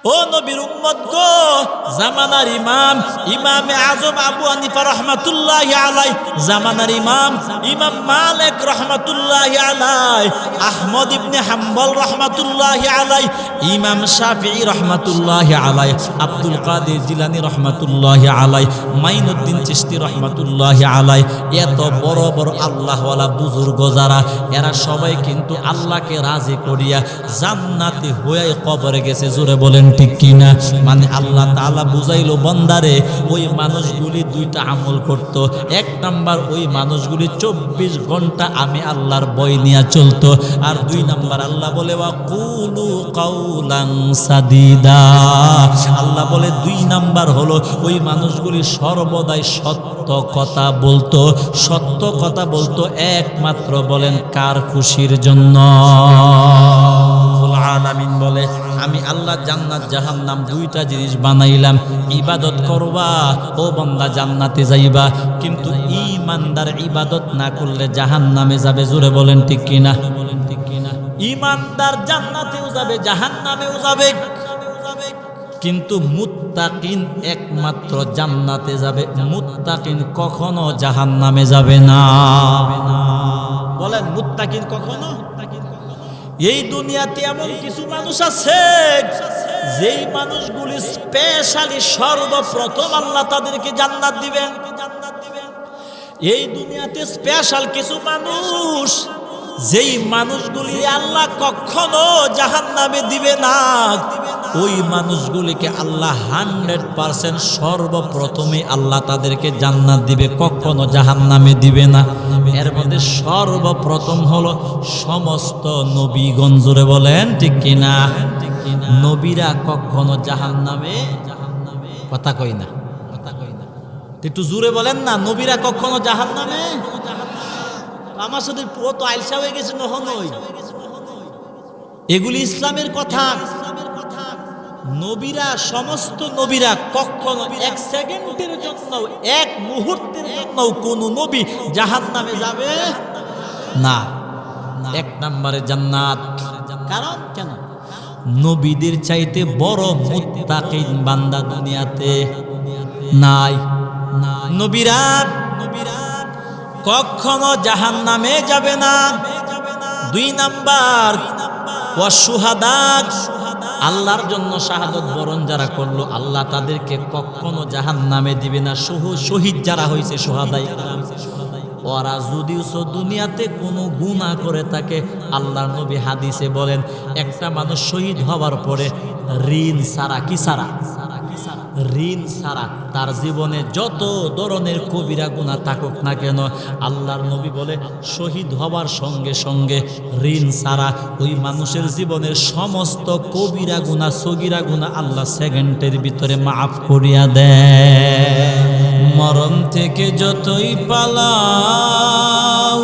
ও নবীর উম্মত গো, জামানার ইমাম ইমামে আজম আবু হানিফা রাহমাতুল্লাহি আলাই, জামানার ইমাম ইমাম মালিক রাহমাতুল্লাহি আলাই, আহমদ ইবনে হাম্বল রাহমাতুল্লাহি আলাই, ইমাম শাফিঈ রাহমাতুল্লাহি আলাই, আব্দুল কাদের জিলানী রাহমাতুল্লাহি আলাই, মাইনুদ্দিন চিশতি রাহমাতুল্লাহি আলাই, এত বড় বড় আল্লাহওয়ালা বুজুর্গ যারা, এরা সবাই কিন্তু আল্লাহকে রাজি করিয়া জান্নাতি হয়ে কবরে গেছে। জোরে বলেন ঠিক কিনা? মানে আল্লাহ তাআলা বুঝাইলো বান্দারে, ওই মানুষগুলি দুইটা আমল করত। এক নাম্বার, ওই মানুষগুলি 24 ঘন্টা আমি আল্লাহর ভয় নিয়ে চলতো। আর দুই নাম্বার, আল্লাহ বলে ওয়াকুলু কাউলান সাদিদা, আল্লাহ বলে দুই নাম্বার হলো ওই মানুষগুলি সর্বদাই সত্য কথা বলতো। সত্য কথা বলতো একমাত্র বলেন কার খুশির জন্য? আলামিন বলে আমি আল্লাহ জান্নাত জাহান্নাম দুইটা জিনিস বানাইলাম, ইবাদত করবা ও বান্দা জান্নাতে যাইবা, কিন্তু ঈমানদার ইবাদত না করলে জাহান্নামে যাবে। জোরে বলেন ঠিক কিনা? ঈমানদার জান্নাতেও যাবে জাহান্নামেও যাবে, কিন্তু মুত্তাকিন একমাত্র জান্নাতে যাবে, মুত্তাকিন কখনো জাহান্নামে যাবে না। বলেন মুত্তাকিন কখনো? এই দুনিয়াতে এমন কিছু মানুষ আছে যেই মানুষগুলি স্পেশালি সর্বপ্রথম আল্লাহ তাদেরকে জান্নাত দিবেন। এই দুনিয়াতে স্পেশাল কিছু মানুষ, যেই মানুষগুলি আল্লাহ কখনো জাহান্নামে দিবে না, ওই মানুষগুলিকে আল্লাহ 100% সর্বপ্রথমে আল্লাহ তাদেরকে জান্নাত দিবে, কখনো জাহান্নামে দিবে না। এর মধ্যে সর্বপ্রথম হলো সমস্ত নবীগণ। জোরে বলেন ঠিক কিনা? নবীরা কখনো জাহান্নামে কথা কই না, একটু জোরে বলেন না। নবীরা কখনো জাহান্নামে, আমার সাথে ও তো আইসা হয়ে গেছে নহনই, এগুলি ইসলামের কথা। নবীরা, সমস্ত নবীরা কখনো এক সেকেন্ডের জন্য, এক মুহূর্তের জন্য কোন নবী জাহান্নামে যাবে না। এক নম্বরে জান্নাত। কারণ কেন? নবীদের চাইতে বড় মুত্তাকিন বান্দা দুনিয়াতে নাই। নবীরা কখনো জাহান্নামে যাবে না। দুই নাম্বার, ওয়াশুহাদা, আল্লাহর জন্য শাহাদত বরণ যারা করলো আল্লাহ তাদেরকে কখনো জাহান্নামে দিবে না। শহীদ যারা হয়েছে, সোহাদাই, ওরা যদিও দুনিয়াতে কোনো গুনাহ করে থাকে, আল্লাহর নবী হাদিসে বলেন একটা মানুষ শহীদ হওয়ার পরে ঋণ ছাড়া, কি ছাড়া? ঋণ ছাড়া তার জীবনে যত ধরনের কবিরা গুনাহ থাকুক না কেন, আল্লাহর নবী বলে শহীদ হওয়ার সঙ্গে সঙ্গে ঋণ ছাড়া ওই মানুষের জীবনের সমস্ত কবিরা গুনাহ, সগীরা গুনাহ আল্লাহ সেকেন্ডের ভিতরে মাফ করিয়া দেয়। মরণ থেকে যতই পালাও,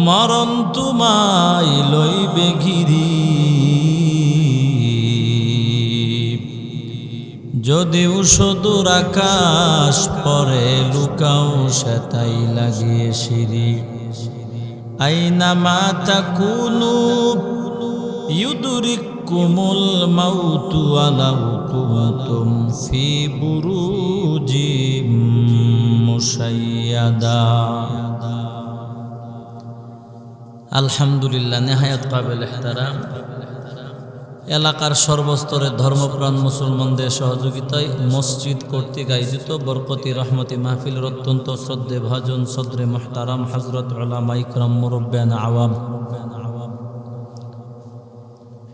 মরণ তোমায় লইবে ঘিরি, যদিও সুদূর আকাশ পরে লুকাও সেটাই লাগিয়ে সিঁড়ি। আইনা মা তাকুনু ইউদরিকুমুল মাউতু ওয়ালাউ কুনতুম ফি বুরুজিম মুশাইয়াদা। আলহামদুলিল্লাহ, নেহায়াত কাবিল ইহতারাম এলাকার সর্বস্তরের ধর্মপ্রাণ মুসলমানদের সহযোগিতায় মসজিদ কর্তৃক আয়োজিত বরকতি রহমতি মাহফিলের অত্যন্ত শ্রদ্ধে ভাজন সদরে মুহতারাম হযরত উলামা ইকরাম মুরব্বিয়ান আওয়াম,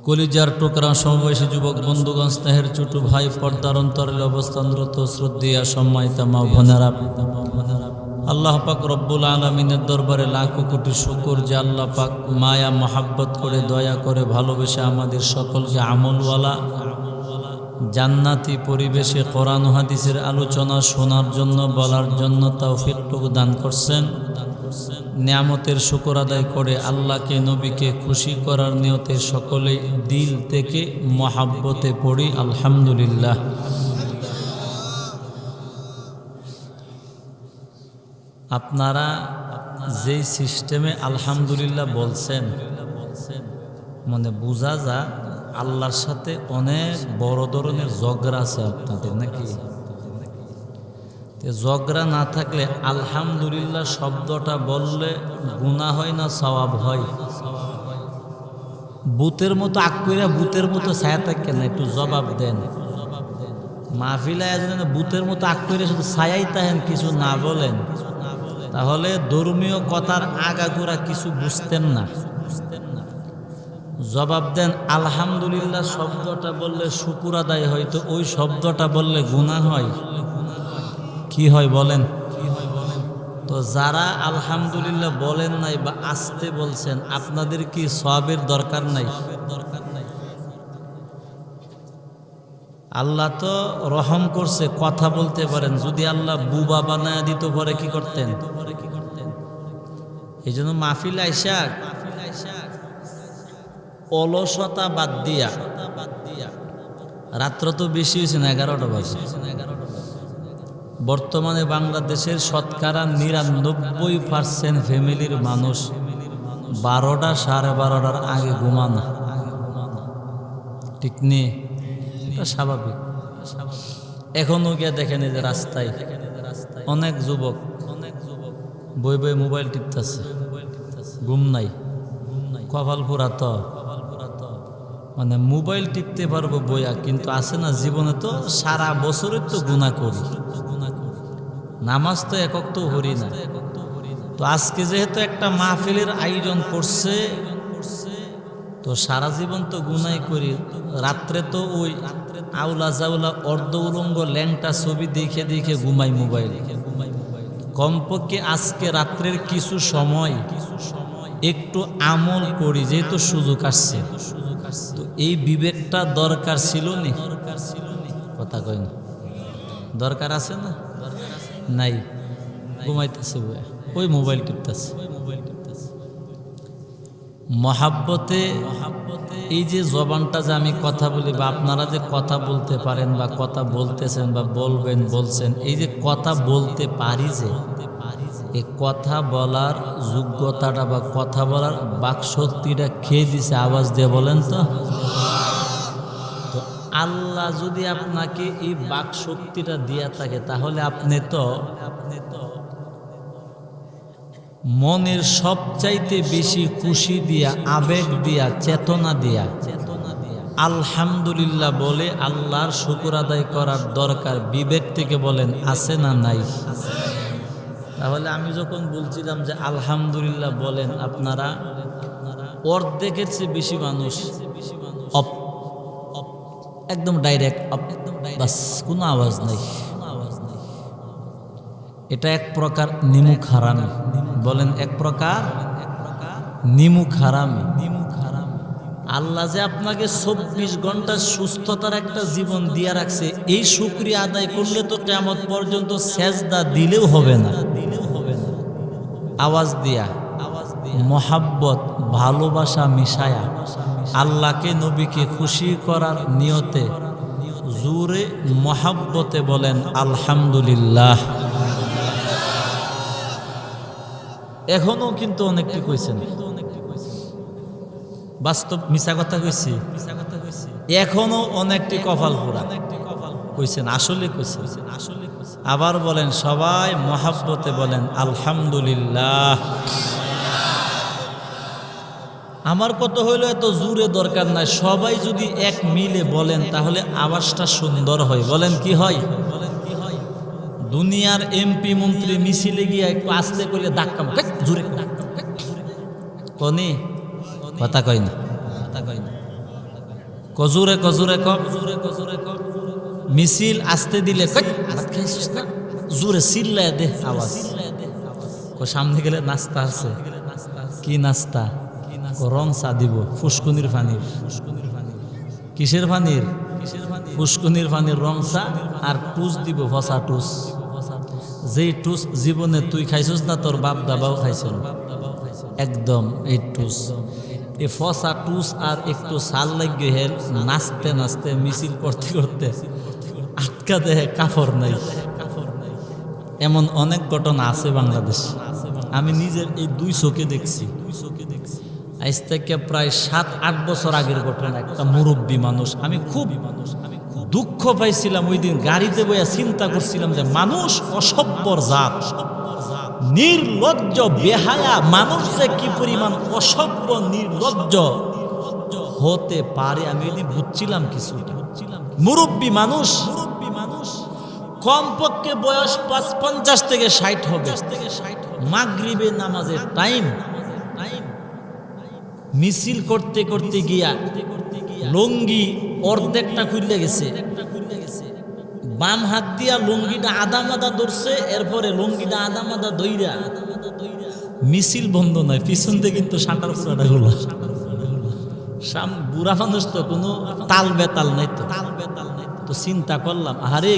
কলিজার টুকরা সমবয়সী যুবক বন্ধুগণ, স্নেহের ছোট ভাই, পর্দার অন্তরালে অবস্থানরত শ্রদ্ধেয়া সম্মানিতা মা বোনেরা, আল্লাহ পাক রব্বুল আলামিনের দরবারে লাখো কোটি শুকর যে আল্লাহ পাক মায়া মহাব্বত করে, দয়া করে, ভালোবেসে আমাদের সকলকে আমলওয়ালা জান্নাতি পরিবেশে কোরআন হাদিসের আলোচনা শোনার জন্য, বলার জন্য তৌফিকটুকু দান করছেন। নিয়ামতের শুকর আদায় করে আল্লাহকে, নবীকে খুশি করার নিয়তে সকলেই দিল থেকে মহাব্বতে পড়ি আলহামদুলিল্লাহ। আপনারা যেই সিস্টেমে আলহামদুলিল্লাহ বলছেন, মনে বোঝা যা আল্লাহর সাথে অনেক বড় ধরনের ঝগড়া আছে আপনাদের নাকি? ঝগড়া না থাকলে আলহামদুলিল্লাহ শব্দটা বললে গুনাহ হয় না সওয়াব হয়? ভূতের মতো আগ কইরা ভূতের মতো ছায়া থাকেন না, একটু জবাব দেন। মাহফিলে ভূতের মতো আগ কইরা শুধু ছায়াই থাকেন, কিছু না বলেন, তাহলে ধর্মীয় কথার আগাগোড়া কিছু বুঝতেন না। জবাব দেন। আলহামদুলিল্লাহ শব্দটা বললে শুকুর আদায় হয়, তো ওই শব্দটা বললে গুনাহ হয় কি হয় বলেন? তো যারা আলহামদুলিল্লাহ বলেন নাই বা আসতে বলছেন, আপনাদের কি সওয়াবের দরকার নাই? আল্লাহ তো রহম করছে, কথা বলতে পারেন। যদি আল্লাহ বুবা বানায় দিত পরে কি করতেন? এই জন্য মাহফিল আইসা অলসতা বাদ দিয়া, রাত্র তো বেশি হয়েছে না, 11টা বাজে। বর্তমানে বাংলাদেশের শতকরা 99% ফ্যামিলির মানুষ 12টা 12:30টার আগে ঘুমানা, ঠিক নেই? এটা স্বাভাবিক। এখনো গিয়ে দেখেন যে রাস্তায় অনেক যুবক বই বই মোবাইল টিপতেছে, ঘুম নাই, কপাল পুরা। তো মানে মোবাইল টিপতে পারবো বইয়া, কিন্তু আছে না জীবনে তো সারা বছরের তো গুনাহ করি, নামাজ তো একক তো হরি না। তো আজকে যেহেতু একটা মাহফিলের আয়োজন করছে, তো সারা জীবন তো গুনাই করি। রাত্রে তো ওই আউলা জাউলা অর্ধ উলঙ্গ ল্যাংটা ছবি দেখে দেখে ঘুমাই মোবাইল। কমপক্ষে আজকে রাত্রের কিছু সময় একটু আমল করি, যেহেতু সুযোগ আসছে। তো এই বিবেকটা দরকার ছিল নি? কথা কই না? দরকার আছে না? নাই, ঘুমাইতেছে ওই মোবাইল টিপতেছে। মহাব্বতে এই যে জবানটা যে আমি কথা বলি, বা আপনারা যে কথা বলতে পারেন বা কথা বলতেছেন বা বলবেন বলছেন, এই যে কথা বলতে পারি, যে এই কথা বলার যোগ্যতাটা বা কথা বলার বাকশক্তিটা খেয়ে দিছে আওয়াজ দিয়ে বলেন তো। তো আল্লাহ যদি আপনাকে এই বাকশক্তিটা দিয়া থাকে, তাহলে আপনি তো মনের সবচাইতে বেশি খুশি দিয়া, আবেগ দিয়া, চেতনা দিয়া আলহামদুলিল্লাহ বলে আল্লাহর শুকর আদায় করার দরকার বিবেক থেকে বলেন, আছে না নাই? তাহলে আমি যখন বলছিলাম যে আলহামদুলিল্লাহ বলেন, আপনারা অর্ধেকের চেয়ে বেশি মানুষ একদম ডাইরেক্ট, বাস কোনো আওয়াজ নাই। এটা এক প্রকার নিমুখ হারামি। বলেন, এক প্রকার নিমুখ হারামি। আল্লাহ যে আপনাকে 24 ঘন্টা সুস্থতার একটা জীবন দিয়া রাখছে, এই শুকরিয়া আদায় করলে তো কিয়ামত পর্যন্ত সেজদা দিলেও হবে না। আওয়াজ দিয়া, মহাব্বত, ভালোবাসা মিশায়া আল্লাহকে, নবীকে খুশি করার নিয়তে জোরে মহাব্বতে বলেন আলহামদুলিল্লাহ। এখনো কিন্তু অনেকটি কইছেন, বাস্তব মিছা কথা কইছি, এখনো অনেকটি কপাল পোড়া কইছেন, আসলে কইছেন। আবার বলেন, সবাই মহাব্বতে বলেন আলহামদুলিল্লাহ। আমার কত হইলো এত জোরে দরকার নাই, সবাই যদি এক মিলে বলেন তাহলে আওয়াজটা সুন্দর হয়। বলেন কি হয়? দুনিয়ার এমপি মন্ত্রী মিছিলে গিয়ে একটু আস্তে করলে ধাক্কা জোরে কনি, কথা কয় না, কজুরে কজুরে কম মিছিল আসতে দিলে জোরে চিল্লায় দে আওয়াজ। সামনে গেলে নাস্তা আছে, কি নাস্তা? রং চা দিব, ফুসকুনির পানির। কিসের পানির? ফুসকুনির পানির রং চা, আর টুস দিব, ফসা টুস। যেই টুস জীবনে তুই খাইছিস না, তোর বাপ দাবাও খাইছেন, একদম এই টুস। এই ফসা টুস আর একটু সাল লাগিয়ে হেল নাচতে নাচতে মিছিল করতে করতে আটকা দেহে কাপড় নাই। এমন অনেক ঘটনা আছে বাংলাদেশ, আমি নিজের এই 2 চোখে দেখছি। আজ থেকে প্রায় 7-8 বছর আগের ঘটনা। একটা মুরব্বী মানুষ, আমি খুব দুঃখ পাইছিলাম ওই দিন। গাড়িতে বইয়া চিন্তা করছিলাম যে মানুষ অসভ্যর জাত, নির্লজ্জ বেহায়া মানুষ যে কি পরিমাণ অসভ্য নির্লজ্জ হতে পারে। আমি ওই দিন বুঝছিলাম কিছু। মুরব্বী মানুষ, কমপক্ষে বয়স 55 থেকে 60 হবে। মাগরিবের নামাজের টাইম, মিছিল করতে করতে গিয়া লুঙ্গি অর্ধেকটা খুলে গেছে। বাম হাত দিয়া লুঙ্গিটা আধা মাদা ধরছে, এরপরে লুঙ্গিটা আধা মাদা দইরা মিছিল বন্ধ নয়, পিছন থেকে কিন্তু সাঁটার পুরাটা হলো। বুড়া মানুষ তো কোনো তাল বেতাল নাই তো চিন্তা করলাম, আরে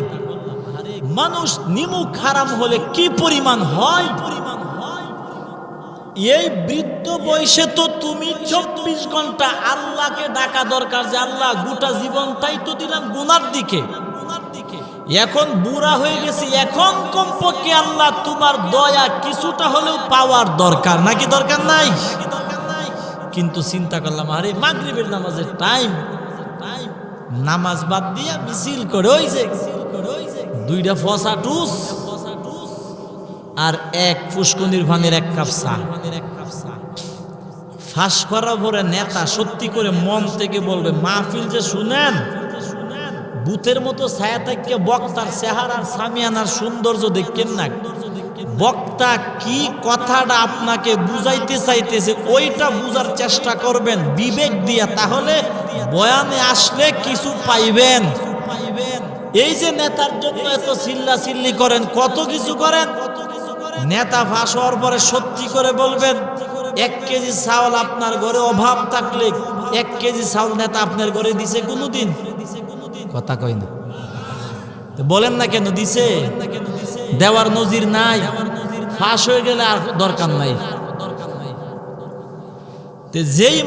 মানুষ নিমুখ হারাম হলে কি পরিমাণ হয়। এই বৃদ্ধ বয়সে তো তুমি 24 ঘন্টা আল্লাহকে ডাকা দরকার যে আল্লাহ গোটা জীবনটাই তো দিলাম গুনার দিকে, এখন বুড়া হয়ে গেছি, এখন কমপক্ষে আল্লাহ তোমার দয়া কিছুটা হলেও পাওয়ার দরকার, নাকি দরকার নাই? কিন্তু চিন্তা করলাম, আরে মাগরিবের নামাজের টাইম, নামাজ বাদ দিয়া মিছিল করে ওই যে 2টা ফসা টুস আর 1 পুষ্কনির ভানের 1 কাপ চা ফাঁস করার পরে নেতা সত্যি করে মন থেকে বলবে, মাহফিল যে শুনেন, বুথের মতো ছায়া থেকে বক্তার চেহারার সামিয়ানার সৌন্দর্য দেখেন না, বক্তা কি কথাটা আপনাকে বুঝাইতে চাইতেছে ওইটা বুঝার চেষ্টা করবেন বিবেক দিয়া, তাহলে বয়ানে আসলে কিছু পাইবেন। এই যে নেতার জন্য এত চিল্লা চিল্লি করেন, কত কিছু করেন, নেতা ফাঁস হওয়ার পরে সত্যি করে বলবেন 1 কেজি চাউল আপনার ঘরে অভাব থাকলে 1 কেজি চাউল নেতা আপনার ঘরে দিছে কোনোদিন? কথা কই না, বলেন না কেন দিছে? দেওয়ার নজির নাই, ফাঁস হয়ে গেলে আর দরকার নাই। যেই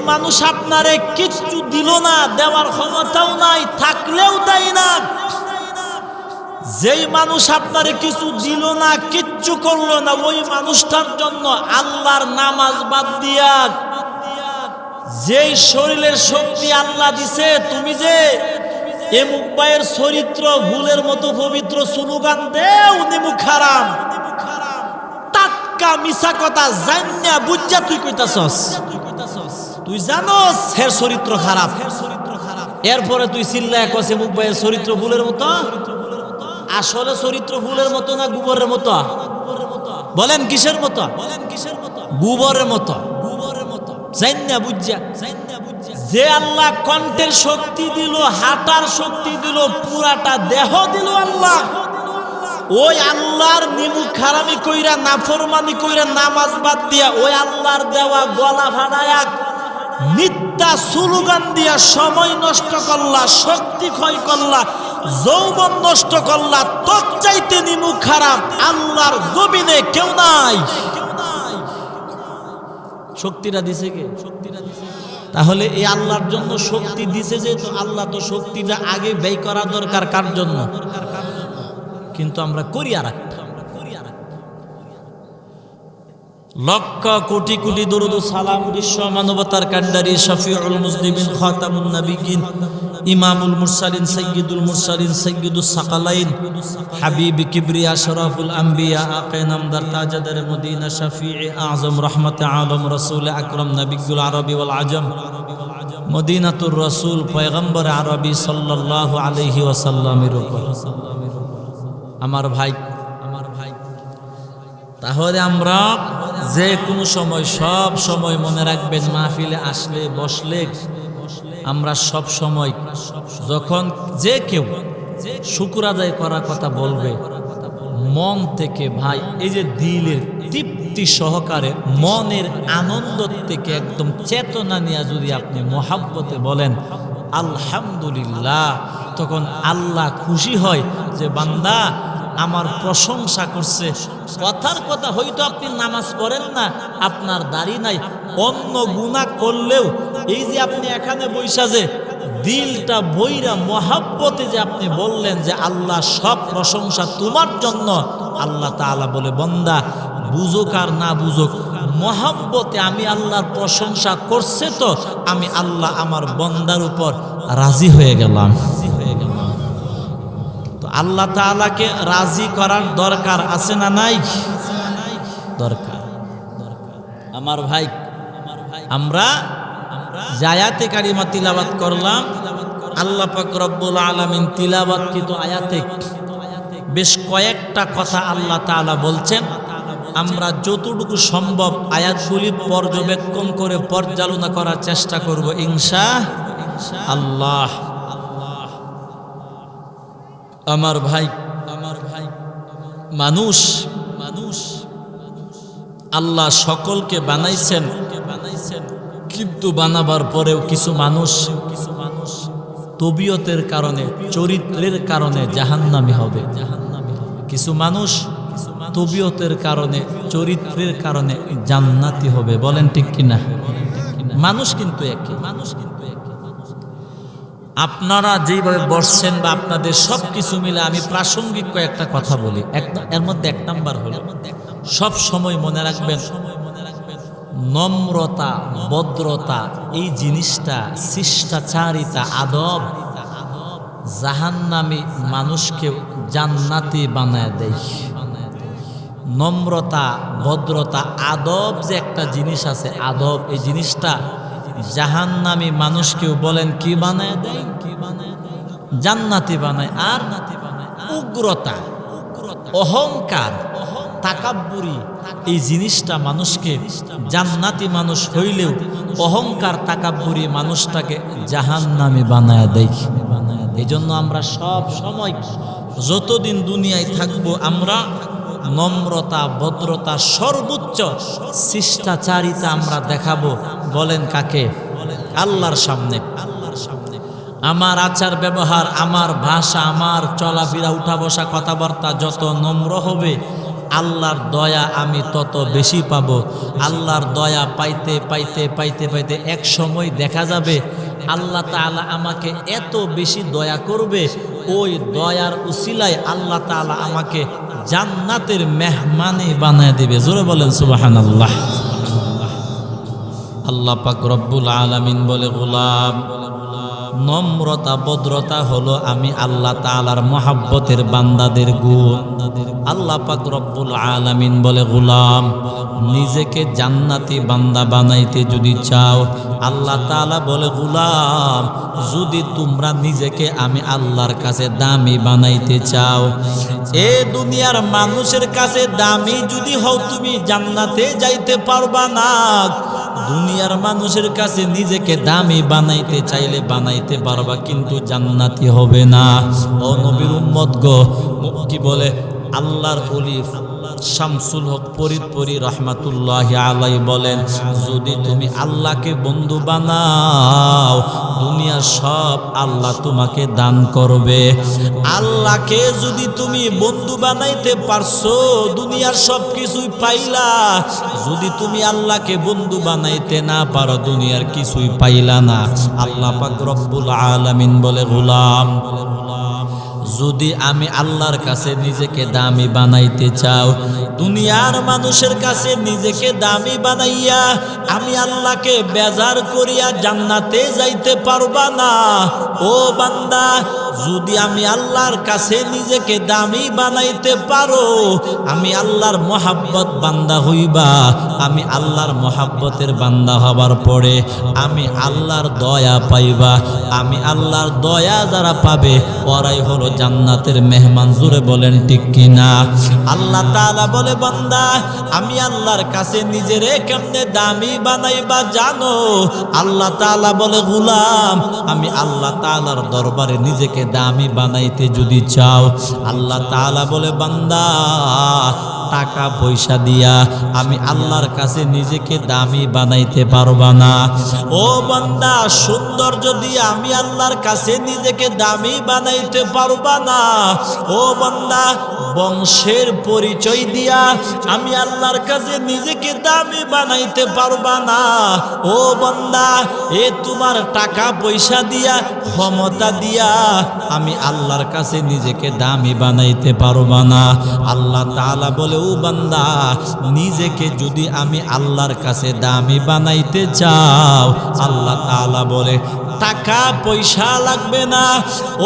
মানুষ আপনারে কিচ্ছু দিল না, দেওয়ার ক্ষমতাও নাই, থাকলেও দেয় না, যেই মানুষ আপনারে কিছু দিল না, কিচ্ছু করলো না, ওই মানুষটার জন্য আল্লাহর নামাজ বাদ দিয়া যেই শরীরের শক্তি আল্লাহ দিছে, তুমি যে এমুক ভাইয়ের চরিত্র ভুলের মতো পবিত্র স্লোগান দেও নিমুখ হারাম, টাটকা মিছা কথা জানিয়া বুঝা তুই কইতাছস, তুই জানোস হের চরিত্র খারাপ, এরপরে তুই চিল্লায় কস এমুক ভাইয়ের চরিত্র ভুলের মতো। আসলে চরিত্র ভুলের মতো না গোবরের মতো? বলেন কিসের মতো? গোবরের মতো। জানিয়া বুঝা, যে আল্লাহ কণ্ঠের শক্তি দিল, হাঁটার শক্তি দিল, পুরাটা দেহ দিল আল্লাহ, ওই আল্লাহর নিমুখ হারামি কইরা নাফরমানি কইরা নামাজ বাদ দিয়া ওই আল্লাহর দেওয়া গলা ফাড়ায়া মিথ্যা স্লোগান দিয়া সময় নষ্ট করলা, শক্তি ক্ষয় করলা, যৌবন নষ্ট করলা, তোর চাইতে নিমুখ হারাম আল্লাহর জমিনে কেউ নাই। শক্তিটা দিছে কে? তাহলে এই আল্লাহর জন্য শক্তি দিছে যে, তো আল্লাহ তো শক্তিটা আগে ব্যয় করা দরকার কার জন্য? কিন্তু আমরা করি আর একটা। লক্ষ কোটি কোটি দরুদ ও সালাম বিশ্ব মানবতার কান্ডারি শফিউল মুসলিমিন খাতামুন নবিয়্যিন ইমামুল মুরসালিন সাইয়্যিদুল মুরসালিন সাইয়্যিদুস সাকালাইন হাবিব কিবরিয়া শরাফুল আম্বিয়া আকে নামদার তাজদার মদিনা শফিঈ আযম রহমতে আলম রাসূল আকরাম নবিয়্যুল আরবি ওয়াল আজম মদিনাতুর রাসূল পয়গম্বর আরবি সাল্লাল্লাহু আলাইহি ওয়াসাল্লামের উপর। আমার ভাই, তাহলে আমরা যে কোনো সময়, সব সময় মনে রাখবেন, মাহফিলে আসলে বসলে আমরা সব সময় যখন যে কেউ শুকর আদায় করার কথা বলবে মন থেকে, ভাই এই যে দিলের তৃপ্তি সহকারে মনের আনন্দ থেকে একদম চেতনা নিয়ে যদি আপনি মহাব্বতে বলেন আলহামদুলিল্লাহ, তখন আল্লাহ খুশি হয় যে বান্দা আমার প্রশংসা করছে। কথার কথা হয়তো আপনি নামাজ পড়েন না, আপনার দাড়ি নাই, অন্য গুনাহ করলেও এই যে আপনি এখানে বৈশা যে দিলটা বইরা মহাব্বতে যে আপনি বললেন যে আল্লাহ সব প্রশংসা তোমার জন্য, আল্লাহ তাআলা বলে বান্দা বুঝুক আর না বুঝুক মহব্বতে আমি আল্লাহর প্রশংসা করছে তো আমি আল্লাহ আমার বন্দার উপর রাজি হয়ে গেলাম। তো আল্লাহ তাআলাকে রাজি করার দরকার আছে না নাই? দরকার। আমার ভাই, আমরা আয়াতে কারিমা তিলাওয়াত করলাম। আল্লাহ পাক রব্বুল আলামিন তিলাওয়াতকৃত আয়াতে বেশ কয়েকটা কথা আল্লাহ তাআলা বলছেন। আমরা যতটুকু সম্ভব আয়াতগুলি পর্যবেক্ষণ করে পর্যালোচনা করার চেষ্টা করব ইনশাআল্লাহ। আমার ভাই, মানুষ আল্লাহ সকলকে বানাইছেন, কিন্তু বানাবার পরেও কিছু মানুষ তবিয়তের কারণে, চরিত্রের কারণে জাহান্নামী হবে। কিছু মানুষ তবিয়তের কারণে, চরিত্রের কারণে জান্নাতি হবে। বলেন ঠিক কিনা? মানুষ কিন্তু একই। আপনারা যেভাবে বসছেন বা আপনাদের সব কিছু মিলে আমি প্রাসঙ্গিক কয়েকটা কথা বলি। এর মধ্যে এক নাম্বার হলো, সব সময় মনে রাখবেন, নম্রতা, ভদ্রতা এই জিনিসটা, শিষ্টাচারিতা, আদব জাহান্নামী মানুষকে জান্নাতি বানায় দেয়। নম্রতা, ভদ্রতা, আদব যে একটা জিনিস আছে, আদব এই জিনিসটা জাহান্নামী মানুষকেও বলেন কি বানায় দেয়? জান্নাতি বানায়। আর উগ্রতা, অহংকার, তাকাব্বুরি এই জিনিসটা মানুষকে, জান্নাতি মানুষ হইলেও অহংকার, তাকাব্বুরি মানুষটাকে জাহান্নামী বানায় দেয়। এই জন্য আমরা সব সময় যতদিন দুনিয়ায় থাকবো আমরা নম্রতা, ভদ্রতা, সর্বোচ্চ শিষ্টাচারিতা আমরা দেখাবো। বলেন কাকে? আল্লাহর সামনে। আমার আচার ব্যবহার, আমার ভাষা, আমার চলাফেরা, উঠা বসা, কথাবার্তা যত নম্র হবে আল্লাহর দয়া আমি তত বেশি পাবো। আল্লাহর দয়া পাইতে পাইতে পাইতে পাইতে এক সময় দেখা যাবে আল্লাহ তাআলা আমাকে এত বেশি দয়া করবে, ওই দয়ার উসিলায় আল্লাহ তাআলা আমাকে জান্নাতের মেহমানে বানায় দিবে। জোরে বলেন সুবহানাল্লাহ। আল্লাহ পাক রব্বুল আলামিন বলে, গোলাম, নম্রতা, ভদ্রতা হলো আমি আল্লাহ তাআলার মহাব্বতের বান্দাদের গুণ। আল্লাহ পাক রব্বুল আলামিন বলে, গোলাম, নিজেকে জান্নাতি বান্দা বানাইতে যদি চাও, আল্লাহ তাআলা বলে, গোলাম, যদি তোমরা নিজেকে আমি আল্লাহর কাছে দামি বানাইতে চাও, এ দুনিয়ার মানুষের কাছে দামি যদি হও, তুমি জান্নাতে যাইতে পারবা না। দুনিয়ার মানুষের কাছে নিজেকে দামি বানাইতে চাইলে বানাইতে পারবা, কিন্তু জান্নাতি হবে না। ও নবীর উম্মত গো, কি বলে আল্লাহর ওলি শামসুল হক ফরিদপুরি রহমাতুল্লাহি আলাইহি বলেন, যদি তুমি আল্লাহকে বন্ধু বানাও, দুনিয়ার সব আল্লাহ তোমাকে দান করবে। আল্লাহকে যদি তুমি বন্ধু বানাইতে পারছো, দুনিয়ার সব কিছুই পাইলা। যদি তুমি আল্লাহকে বন্ধু বানাইতে না পারো, দুনিয়ার কিছুই পাইলা না। আল্লাহ পাক রব্বুল আলামিন বলে, গোলাম, যদি আমি আল্লাহর কাছে নিজেকে দামি বানাইতে চাও, দুনিয়ার মানুষের কাছে নিজেকে দামি বানাইয়া আমি আল্লাহকে বেজার করিয়া জান্নাতে যাইতে পারবা না। ও বান্দা, যদি আমি আল্লাহর কাছে নিজেকে দামি বানাইতে পারো, আমি আল্লাহর মহাব্বত বান্দা হইবা। আমি আল্লাহর মহাব্বতের বান্দা হবার পরে আমি আল্লাহর দয়া পাইবা। আমি আল্লাহর দয়া যারা পাবে ওরাই হলো জান্নাতের মেহমান। জোরে বলেন ঠিক কিনা? আল্লাহ তাআলা বলে, বান্দা, আমি আল্লাহর কাছে নিজেরে কেমনে দামি বানাইবা জানো? আল্লাহ তাআলা বলে, গোলাম, আমি আল্লাহ তাআলার দরবারে নিজেকে দামি বানাইতে যদি চাও, আল্লাহ তাআলা বলে, বান্দা, টাকা পয়সা দিয়া আমি আল্লাহর কাছে নিজেকে দামি বানাইতে পারবা না। ও বান্দা, সৌন্দর্য দিয়ে আমি আল্লাহর কাছে নিজেকে দামি বানাইতে পারবা না। ও বান্দা, বংশের পরিচয় দিয়া আমি আল্লাহর কাছে নিজেকে দামি বানাইতে পারবা না। ও বান্দা, এ তোমার টাকা পয়সা দিয়া, ক্ষমতা দিয়া আমি আল্লাহর কাছে নিজেকে দামি বানাইতে পারবা না। আল্লাহ তাআলা বলে, ও বান্দা, নিজেকে যদি আমি আল্লাহর কাছে দামি বানাইতে চাও, আল্লাহ তাআলা বলে টাকা পয়সা লাগবে না।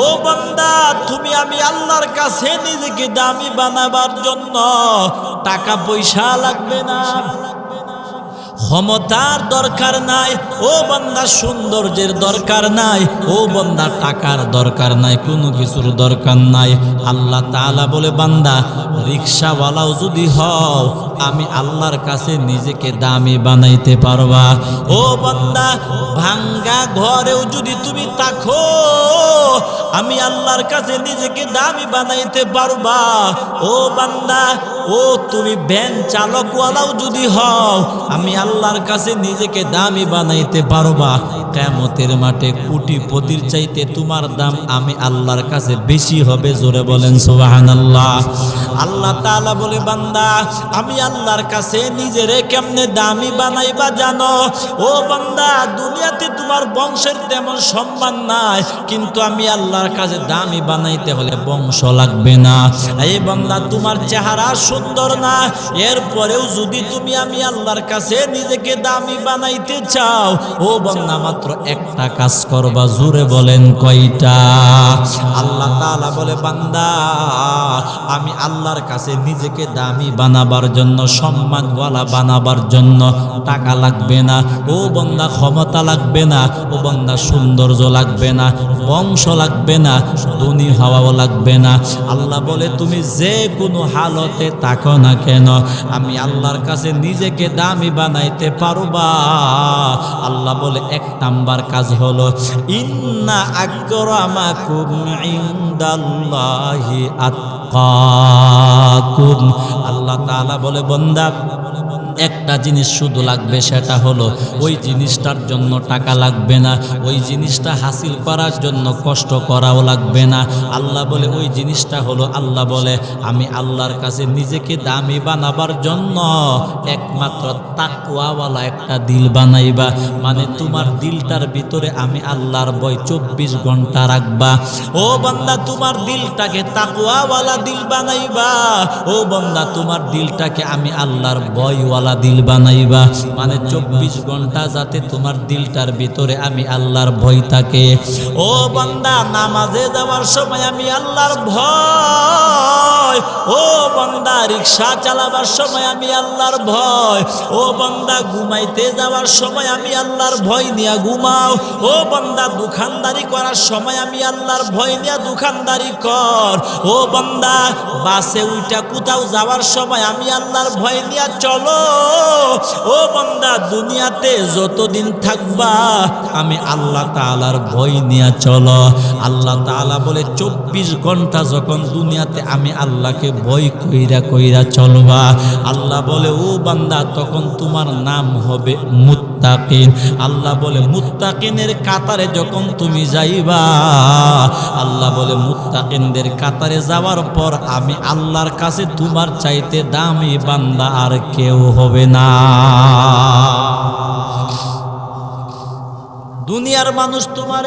ও বান্দা, তুমি আমি আল্লাহর কাছে নিজেকে দামি বানাবার জন্য টাকা পয়সা লাগবে না, ক্ষমতার দরকার নাই। ও বান্দা, সৌন্দর্যের দরকার নাই। ও বান্দা, টাকার দরকার নাই, কোনো কিছুর দরকার নাই। আল্লাহ তাআলা বলে, বান্দা, রিকশাওয়ালাও যদি হও, আমি আল্লাহর কাছে নিজেকে দামি বানাইতে পারবা। ও বান্দা, ভাঙ্গা ঘরেও যদি তুমি থাকো, আমি আল্লাহর কাছে নিজেকে দামি বানাইতে পারবা। ও বান্দা, ও তুমি ভ্যান চালকওয়ালাও যদি হও, আমি আল্লাহর কাছে নিজেকে দামি বানাইতে পারবা। কিয়ামতের মাঠে কোটিপতির চাইতে তোমার দাম আমি আল্লাহর কাছে বেশি হবে। জোরে বলেন সুবহানাল্লাহ। আল্লাহ তাআলা বলে, বান্দা, আমি আল্লাহর কাছে নিজেরে কেমনে দামি বানাইবা জানো? ও বান্দা, দুনিয়াতে তোমার বংশের তেমন সম্মান নাই, কিন্তু আমি আল্লাহর কাছে দামি বানাইতে হলে বংশ লাগবে না। এই বান্দা, তোমার চেহারা সুন্দর না, এরপরেও যদি তুমি আমি আল্লাহর কাছে নিজেকে দামি বানাইতে চাও, ও বান্দা, মাত্র একটা কাজ করবা। জোরে বলেন কয়টা? আল্লাহ তাআলা বলে, বান্দা, আমি আল্লাহর কাছে নিজেকে দামি বানাবার জন্য, সম্মানওয়ালা বানাবার জন্য টাকা লাগবে না। ও বান্দা, ক্ষমতা লাগবে না। ও বান্দা, সৌন্দর্য লাগবে না, বংশ লাগবে না, ধনী হওয়াও লাগবে না। আল্লাহ বলে, তুমি যে কোনো হালতে থাকো না কেন, আমি আল্লাহর কাছে নিজেকে দামি বানাইতে পারবা। আল্লাহ বলে, এক নাম্বার কাজ হলো, ইন্না আকরামাকুম ইনদাল্লাহি আতকাকুম। আল্লাহ তাআলা বলে, বান্দা, একটা জিনিস শুধু লাগবে, সেটা হলো ওই জিনিসটার জন্য টাকা লাগবে না, ওই জিনিসটা হাসিল করার জন্য কষ্ট করাও লাগবে না। আল্লাহ বলে, ওই জিনিসটা হলো, আল্লাহ বলে, আমি আল্লাহর কাছে নিজেকে দামি বানাবার জন্য একমাত্র তাকওয়াওয়ালা একটা দিল বানাইবা। মানে তোমার দিলটার ভিতরে আমি আল্লাহর ভয় 24 ঘন্টা রাখবা। ও বান্দা, তোমার দিলটাকে তাকওয়াওয়ালা দিল বানাইবা। ও বান্দা, তোমার দিলটাকে আমি আল্লাহর ভয়ওয়ালা দিল বানাইবা। মানে 24 ঘন্টা যাতে তোমার দিলটার ভিতরে আমি আল্লাহর ভয় থাকে। ও বান্দা, নামাজে যাওয়ার সময় আমি আল্লাহর ভয়। ও বান্দা, রিকশা চালাবার সময় আমি আল্লাহর ভয়। ও বান্দা, ঘুমাইতে যাওয়ার সময় আমি আল্লাহর ভয় নিয়ে ঘুমাও। ও বান্দা, দোকানদারি করার সময় আমি আল্লাহর ভয় নিয়ে দোকানদারি কর। ও বান্দা, বাসে উঠা কোথাও যাওয়ার সময় আমি আল্লাহর ভয় নিয়ে চলো। ও বান্দা, দুনিয়াতে যতদিন থাকবা আমি আল্লাহ তাআলার ভয় নিয়ে চলো। আল্লাহ তাআলা বলে, 24 ঘন্টা যখন দুনিয়াতে আমি আল্লাহকে ভয় কইরা কইরা চলবা, আল্লাহ বলে, ও বান্দা, তখন তোমার নাম হবে মুত্তাকিন। আল্লাহ বলে, মুত্তাকিনের কাতারে যখন তুমি যাইবা, আল্লাহ বলে, মুত্তাকিনদের কাতারে যাওয়ার পর আমি আল্লাহর কাছে তোমার চাইতে দামি বান্দা আর কেউ হবে না। দুনিয়ার মানুষ তোমার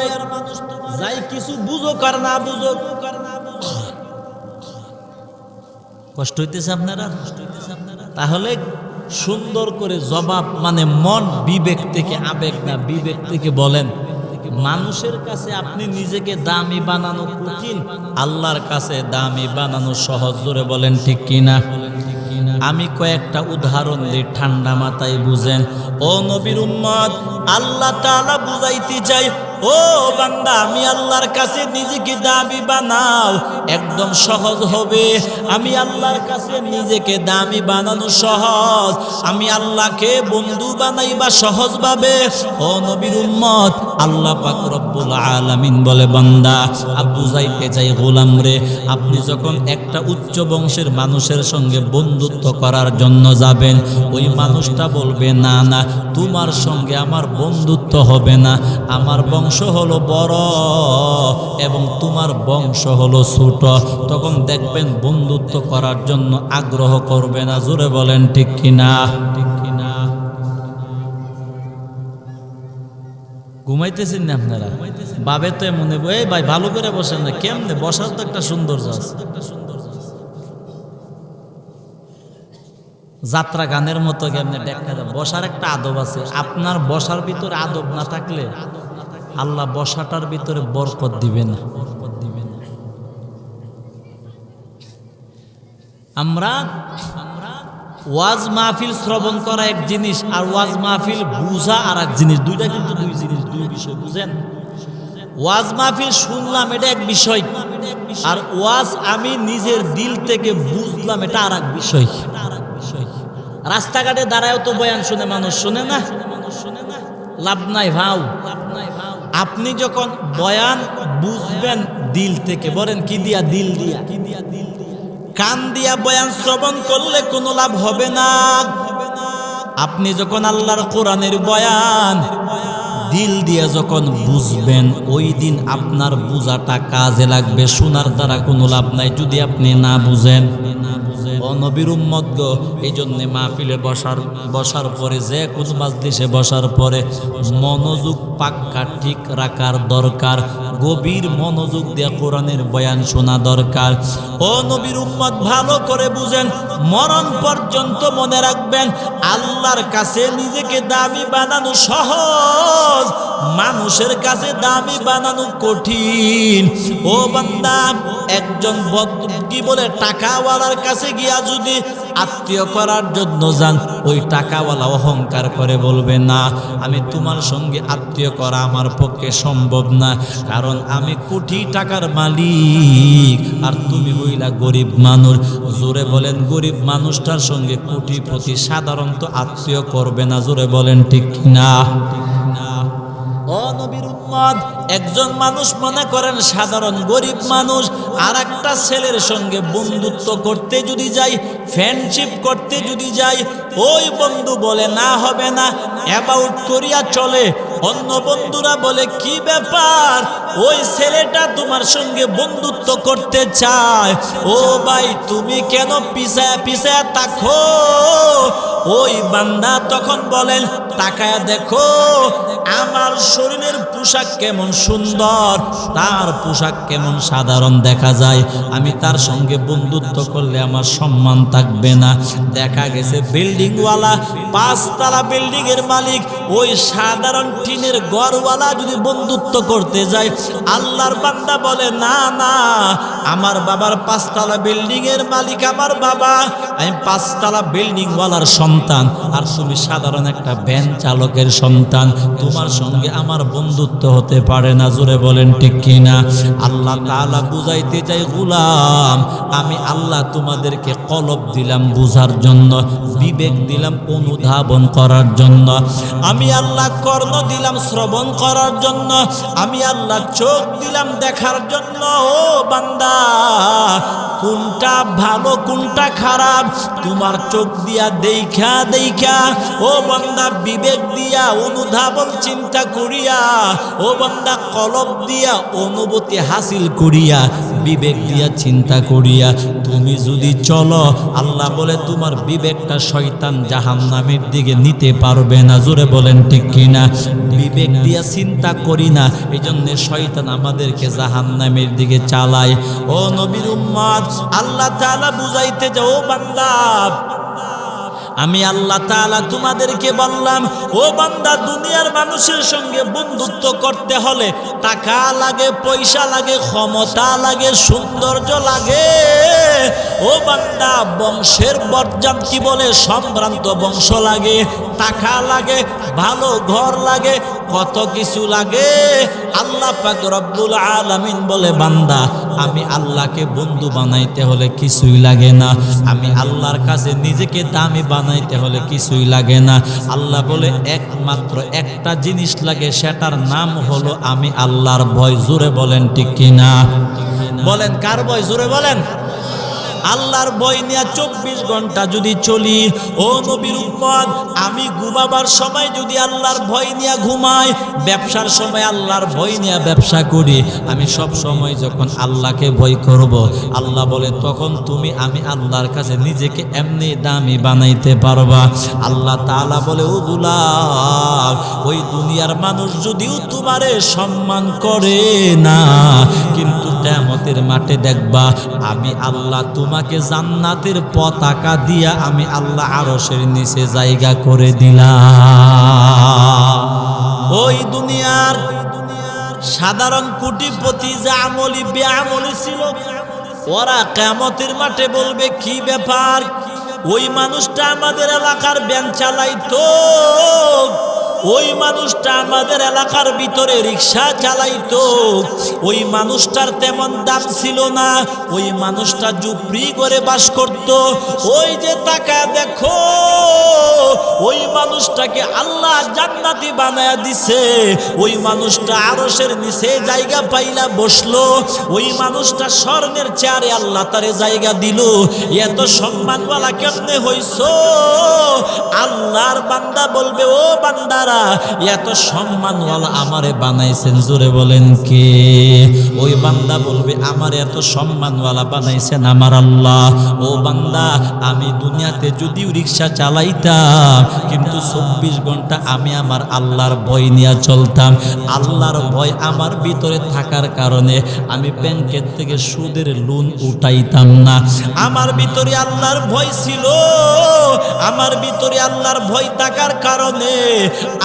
যাই কিছু বুঝো কার না বুঝো, কষ্ট হইতেছে আপনারা? তাহলে সুন্দর করে জবাব, মানে মন বিবেক থেকে, আবেগ না, বিবেক থেকে বলেন। মানুষের কাছে আপনি নিজেকে দামি বানানো কঠিন, আল্লাহর কাছে দামি বানানো সহজ। জোরে বলেন ঠিক কিনা? আমি কয়েকটা উদাহরণ দিই, ঠান্ডা মাথায় বুঝেন। ও নবীর উম্মত, আল্লাহ তাআলা বুঝাইতে চাই, ও বান্দা, আমি আল্লাহর কাছে নিজেকে দামি বানাও, একদম সহজ হবে। আমি আল্লাহর কাছে নিজেকে দামি বানানো সহজ, আমি আল্লাহকে বন্ধু বানাইবা সহজভাবে। ও নবীর উম্মত, আল্লাহ পাক রব্বুল আলামিন বলে, বান্দা, বুঝাইতে চাই গোলাম রে, আপনি যখন একটা উচ্চ বংশের মানুষের সঙ্গে বন্ধুত্ব করার জন্য যাবেন, ওই মানুষটা বলবে, না না, তোমার সঙ্গে আমার বন্ধুত্ব হবে না, আমার বংশ বংশ হলো বড় এবং তোমার বংশ হলো ছোট, তখন দেখবেন বন্ধুত্ব করার জন্য আগ্রহ করবে না। জোরে বলেন ঠিক কিনা? ঠিক কিনা? ঘুমাইতেছেন না আপনারা? বাবে তো মনে এই ভাই ভালো করে বসেন না, কেমনে বসার তো একটা সৌন্দর্য আছে। যাত্রা গানের মতো কেমনে দেখা যায়, বসার একটা আদব আছে। আপনার বসার ভিতরে আদব না থাকলে আল্লাহ বসাটার ভিতরে বরকত দিবে না। আমরা ওয়াজ মাহফিল শ্রবণ করা এক জিনিস, আর ওয়াজ মাহফিল বুঝা আর এক জিনিস। দুইটা কিন্তু দুই জিনিস, দুই বিষয়, বুঝেন? ওয়াজ মাহফিল শুনলাম এটা এক বিষয়, আর ওয়াজ আমি নিজের দিল থেকে বুঝলাম এটা আর এক বিষয়। রাস্তাঘাটে দাঁড়ায়ও তো বয়ান শুনে মানুষ, শুনে না? লাভ নাই ভাও। আপনি যখন বয়ান বুঝবেন দিল থেকে, বলেন কি দিয়া? দিল দিয়া। কান দিয়া বয়ান শ্রবণ করলে কোনো লাভ হবে না। আপনি যখন আল্লাহর কোরআনের বয়ান দিল দিয়ে যখন বুঝবেন, ওই দিন আপনার বুঝাটা কাজে লাগবে। শোনার দ্বারা কোনো লাভ নাই যদি আপনি না বুঝেন। ও নবীর উম্মত গো, এই জন্যে মাহফিলে বসার পরে, যে কোনো মাজলিসে বসার পরে মনোযোগ পাক্কা ঠিক রাখার দরকার। গভীর মনোযোগ দিয়ে কোরআনের বয়ান শোনা দরকার। ও নবীর উম্মত, ভালো করে বুঝেন, মরণ পর্যন্ত মনে রাখবেন, আল্লাহর কাছে নিজেকে দামি বানানো সহজ, মানুষের কাছে দামি বানানো কঠিন। ও বান্দা, একজন কি বলে টাকাওয়ালার কাছে গিয়া যদি আত্মীয় করার জন্য যান, ওই টাকাওয়ালা অহংকার করে বলবে, না আমি তোমার সঙ্গে আত্মীয় করা আমার পক্ষে সম্ভব না, কারণ আমি কোটি টাকার মালিক আর তুমি হইলা গরিব মানুষ। জোরে বলেন, গরিব মানুষটার সঙ্গে কোটিপতি সাধারণত আত্মীয় করবে না। জোরে বলেন ঠিক কিনা? ও নবীর উম্মত, একজন মানুষ মনে করেন সাধারণ গরিব মানুষ, আর একটা ছেলের সঙ্গে বন্ধুত্ব করতে যদি যাই, ফ্রেন্ডশিপ করতে যদি যাই, ওই বন্ধু বলে না হবে না, অ্যাবাউট করিয়া চলে। অন্য বন্ধুরা বলে কি ব্যাপার, ওই ছেলেটা তোমার সঙ্গে বন্ধুত্ব করতে চায়, ও ভাই তুমি কেন পিছায়া পিছায়া থাকো? ওই বান্দা তখন বলেন, তাকায়া দেখো আমার শরীরের পোশাক কেমন সুন্দর, তার পোশাক কেমন সাধারণ দেখা যায়, আমি তার সঙ্গে বন্ধুত্ব করলে আমার সম্মান থাকবে না। দেখা গেছে বিল্ডিংওয়ালা, 5 তলা বিল্ডিং এর মালিক, ওই সাধারণ টিনের ঘরওয়ালা যদি বন্ধুত্ব করতে যায়, আল্লাহর বান্দা বলে না না, আমার বাবার 5 তলা বিল্ডিং এর মালিক আমার বাবা, আমি 5 তলা বিল্ডিং ওয়ালার সন্তান, আর তুমি সাধারণ একটা ভ্যান চালকের সন্তান, তোমার সঙ্গে আমার বন্ধুত্ব হতে পারে না। জোরে বলেন ঠিক কিনা? আল্লাহ তাআলা বুঝাইতে চাই, গোলাম আমি আল্লাহ তোমাদেরকে কলব দিলাম বুঝার জন্য, বিবেক দিলাম অনুধাবন করার জন্য, আমি আল্লাহ কর্ণ দিলাম শ্রবণ করার জন্য, আমি আল্লাহ চোখ দিলাম দেখার জন্য। ও বান্দা, কোনটা ভালো কোনটা খারাপ তোমার চোখ দিয়া দেখা দেখা, ও বান্দা বিবেক দিয়া অনুধাবন চিন্তা করিয়া, ও বান্দা কলব দিয়া অনুভূতি হাসিল করিয়া, বিবেক দিয়া চিন্তা করিয়া তুমি যদি চলো, আল্লাহ বলে তোমার বিবেকটা শয়তান জাহান্নামের দিকে নিতে পারবে না। জোরে বলেন ঠিক কিনা? বিবেক দিয়া চিন্তা করি না, এই জন্য শয়তান আমাদেরকে জাহান্নামের দিকে চালায়। ও নবীর উম্মত, আল্লাহ তাআলা বুঝাইতে যাও, বান্দা আমি আল্লাহ তাআলা তোমাদেরকে বললাম, ও বান্দা দুনিয়ার মানুষের সঙ্গে বন্ধুত্ব করতে হলে টাকা লাগে, পয়সা লাগে, ক্ষমতা লাগে, সৌন্দর্য লাগে। ও বান্দা বংশের বর্জান্তি বলে সম্ভ্রান্ত বংশ লাগে, টাকা লাগে, ভালো ঘর লাগে, কত কিছু লাগে। আল্লাহ পাক রব্বুল আলামিন বলে, বান্দা আমি আল্লাহকে বন্ধু বানাইতে হলে কিছুই লাগে না, আমি আল্লাহর কাছে নিজেকে দামি বানাইতে হলে কিছুই লাগে না। আল্লাহ বলে একমাত্র একটা জিনিস লাগে, সেটার নাম হলো আমি আল্লাহর ভয়। জোরে বলেন ঠিক কিনা? বলেন কার ভয়? জোরে বলেন। আল্লাহর ভয় নিয়ে 24 ঘন্টা যদি চলি, ও নবীর উম্মত, আমি ঘুমাবার সময় যদি আল্লাহর ভয় নিয়ে ঘুমাই, ব্যবসার সময় আল্লাহর ভয় নিয়ে ব্যবসা করি, আমি সব সময় যখন আল্লাহকে ভয় করব, আল্লাহ বলে তখন তুমি আমি আল্লাহর কাছে নিজেকে এমনি দামি বানাইতে পারবা। আল্লাহ তাআলা বলে, ও গোলাম, ওই দুনিয়ার মানুষ যদিও তোমারে সম্মান করে না, কিন্তু কিয়ামতের মাঠে দেখবা আমি আল্লাহ তোমাকে জান্নাতের পতাকা দিয়া আমি আল্লাহ আরশের নিচে জায়গা করে দিলাম। ওই দুনিয়ার সাধারণ কোটিপতি যা আমলি বেআমলি ছিল, ওরা কিয়ামতের মাঠে বলবে কি ব্যাপার, ওই মানুষটা আমাদের এলাকার ভ্যান চালাইতো, ওই মানুষটা আমাদের এলাকার ভিতরে রিক্সা চালাইতো, ওই মানুষটার তেমন দাম ছিল না, ওই মানুষটা ঝুপড়ি করে বাস করত, ওই যে তাকায় দেখো ওই মানুষটাকে আল্লাহ জান্নাতি বানায়া দিছে, ওই মানুষটা আরশের নিচে জায়গা পাইলা বসলো, ওই মানুষটা স্বর্ণের চেয়ারে আল্লাহ তারে জায়গা দিল, এত সম্মানওয়ালা কেমনে হইছো? আল্লাহর বান্দা বলবে, ও বান্দারা, এত সম্মানওয়ালা আমারে বানাইছেন, জোরে বলেন কে? ওই বান্দা বলবে, আমার এত সম্মানওয়ালা বানাইছেন আমার আল্লাহ। ও বান্দা, আমি দুনিয়াতে যদিও রিক্সা চালাইতাম, কিন্তু 24 ঘন্টা আমি আমার আল্লাহর ভয় নিয়ে চলতাম। আল্লাহর ভয় আমার ভিতরে থাকার কারণে আমি ব্যাংকের থেকে সুদের লোন উঠাইতাম না। আমার ভিতরে আল্লাহর ভয় ছিল, আমার ভিতরে আল্লাহর ভয় থাকার কারণে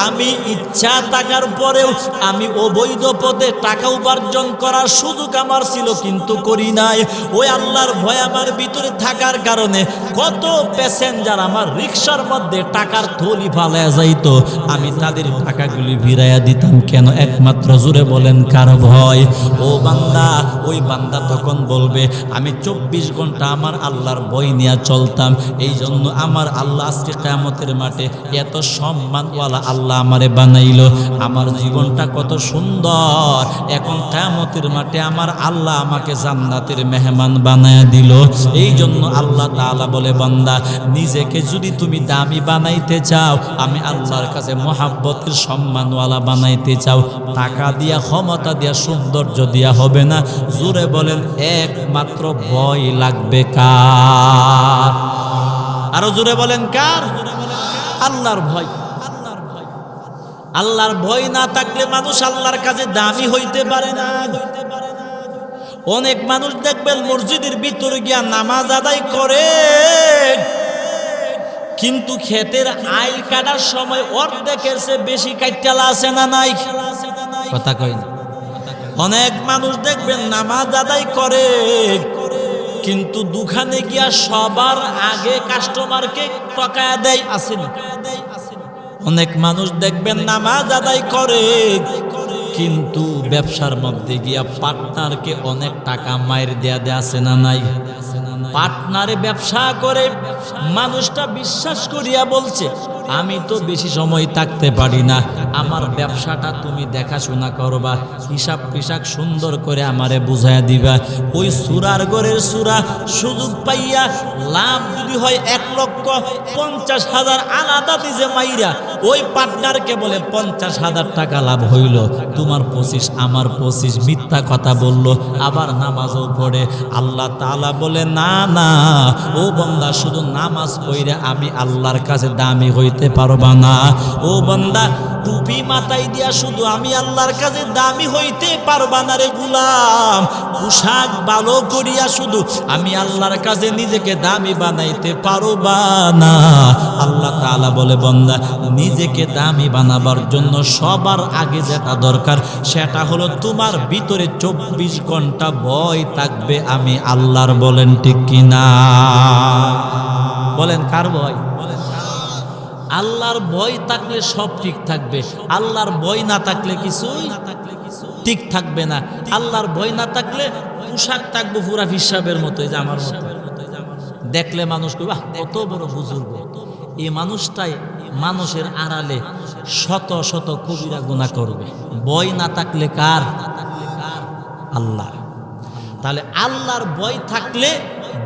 আমি ইচ্ছা থাকার পরেও আমি অবৈধ পথে টাকা উপার্জন করার সুযোগ আমার ছিল, কিন্তু করি নাই। ওই আল্লাহর ভয় আমার ভিতরে থাকার কারণে কত প্যাসেঞ্জার আমার রিক্সার মধ্যে টাকার থলি ফালায়া যাইতো, আমি তাদের টাকাগুলি ভিড়াইয়া দিতাম। কেন? একমাত্র জোরে বলেন কার ভয়? ও বান্দা, ওই বান্দা তখন বলবে, আমি 24 ঘন্টা আমার আল্লাহর ভয় নিয়ে চলতাম, এই জন্য আমার আল্লাহ আজকে কিয়ামতের মাঠে এত সম্মানওয়ালা আল্লাহ আমারে বানাইলো। আমার জীবনটা কত সুন্দর, এখন কিয়ামতের মাঠে আমার আল্লাহ আমাকে জান্নাতের মেহমান বানায়া দিল। এই জন্য আল্লাহ তাআলা বলে, বান্দা, নিজেকে যদি তুমি দামি বানাইতে চাও, আমি আল্লাহর কাছে মহাব্বতের সম্মানওয়ালা বানাইতে চাও, টাকা দিয়া, ক্ষমতা দিয়া, সৌন্দর্য দিয়া হবে না। জোরে বলেন, একমাত্র ভয় লাগবে কার? আরো জোরে বলেন কার? আল্লাহর ভয়। আল্লাহর ভয় না থাকলে মানুষ আল্লাহর কাছে দামি হইতে পারে না। অনেক মানুষ দেখবেন মসজিদের ভিতরে গিয়া নামাজ আদায় করে, কিন্তু ক্ষেতের আইল কাটার সময় অর্ধেকের চেয়ে বেশি কাইটালা আছে না নাই? কথা কই না। অনেক মানুষ দেখবেন নামাজ আদায় করে, কিন্তু দোকানে গিয়া সবার আগে কাস্টমারকে টকায়া দেয়, আসেনি? অনেক মানুষ দেখবেন নামাজ আদায় করে, কিন্তু ব্যবসার মধ্যে গিয়া পার্টনারকে অনেক টাকা মাইর দেয়া দেয়া আছে না নাই? পার্টনারে ব্যবসা করে মানুষটা বিশ্বাস করিয়া বলছে, আমি তো বেশি সময় থাকতে পারি না, আমার ব্যবসাটা তুমি দেখাশোনা করবা, হিসাব পিসাব সুন্দর করে আমারে বুঝাইয়া দিবা। ওই সুরার ঘরের সুরা সুযোগ পাইয়া লাভ যদি হয় 1,50,000 আলাদা দিছে মাইরা, ওই পার্টনারকে বলে 50,000 টাকা লাভ হইল, তোমার 25 আমার 25, মিথ্যা কথা বললো, আবার নামাজও পড়ে। আল্লাহ তাআলা বলে, না না, ও বান্দা, শুধু নামাজ পড়ে আমি আল্লাহর কাছে দামি হইতে পারবা না। ও বান্দা, টুপি মাথায় দিয়া শুধু আমি আল্লাহর কাছে দামি হইতে পারবা না রে গোলাম। পোশাক ভালো করিয়া শুধু আমি আল্লাহর কাছে নিজেকে দামি বানাইতে পারবা না। আল্লাহ তাআলা বলে, বান্দা, নিজেকে দামি বানাবার জন্য সবার আগে যেটা দরকার সেটা হলো তোমার ভিতরে 24 ঘন্টা ভয় থাকবে আমি আল্লাহর। বলেন ঠিক কিনা? বলেন কার ভয়? আল্লাহর ভয় থাকলে সব ঠিক থাকবে, আল্লাহর ভয় না থাকলে কিছুই ঠিক থাকবে না। আল্লাহর ভয় না থাকলে পোশাক থাকবো পুরা হিসাবের মতো, যে আমার মতো দেখলে মানুষ কইবে, কত বড় বুজুর্গ। এই মানুষটাই মানুষের আড়ালে শত শত কবিরা গুনাহ করবে। ভয় না থাকলে কার? আল্লাহ। তাহলে আল্লাহর ভয় থাকলে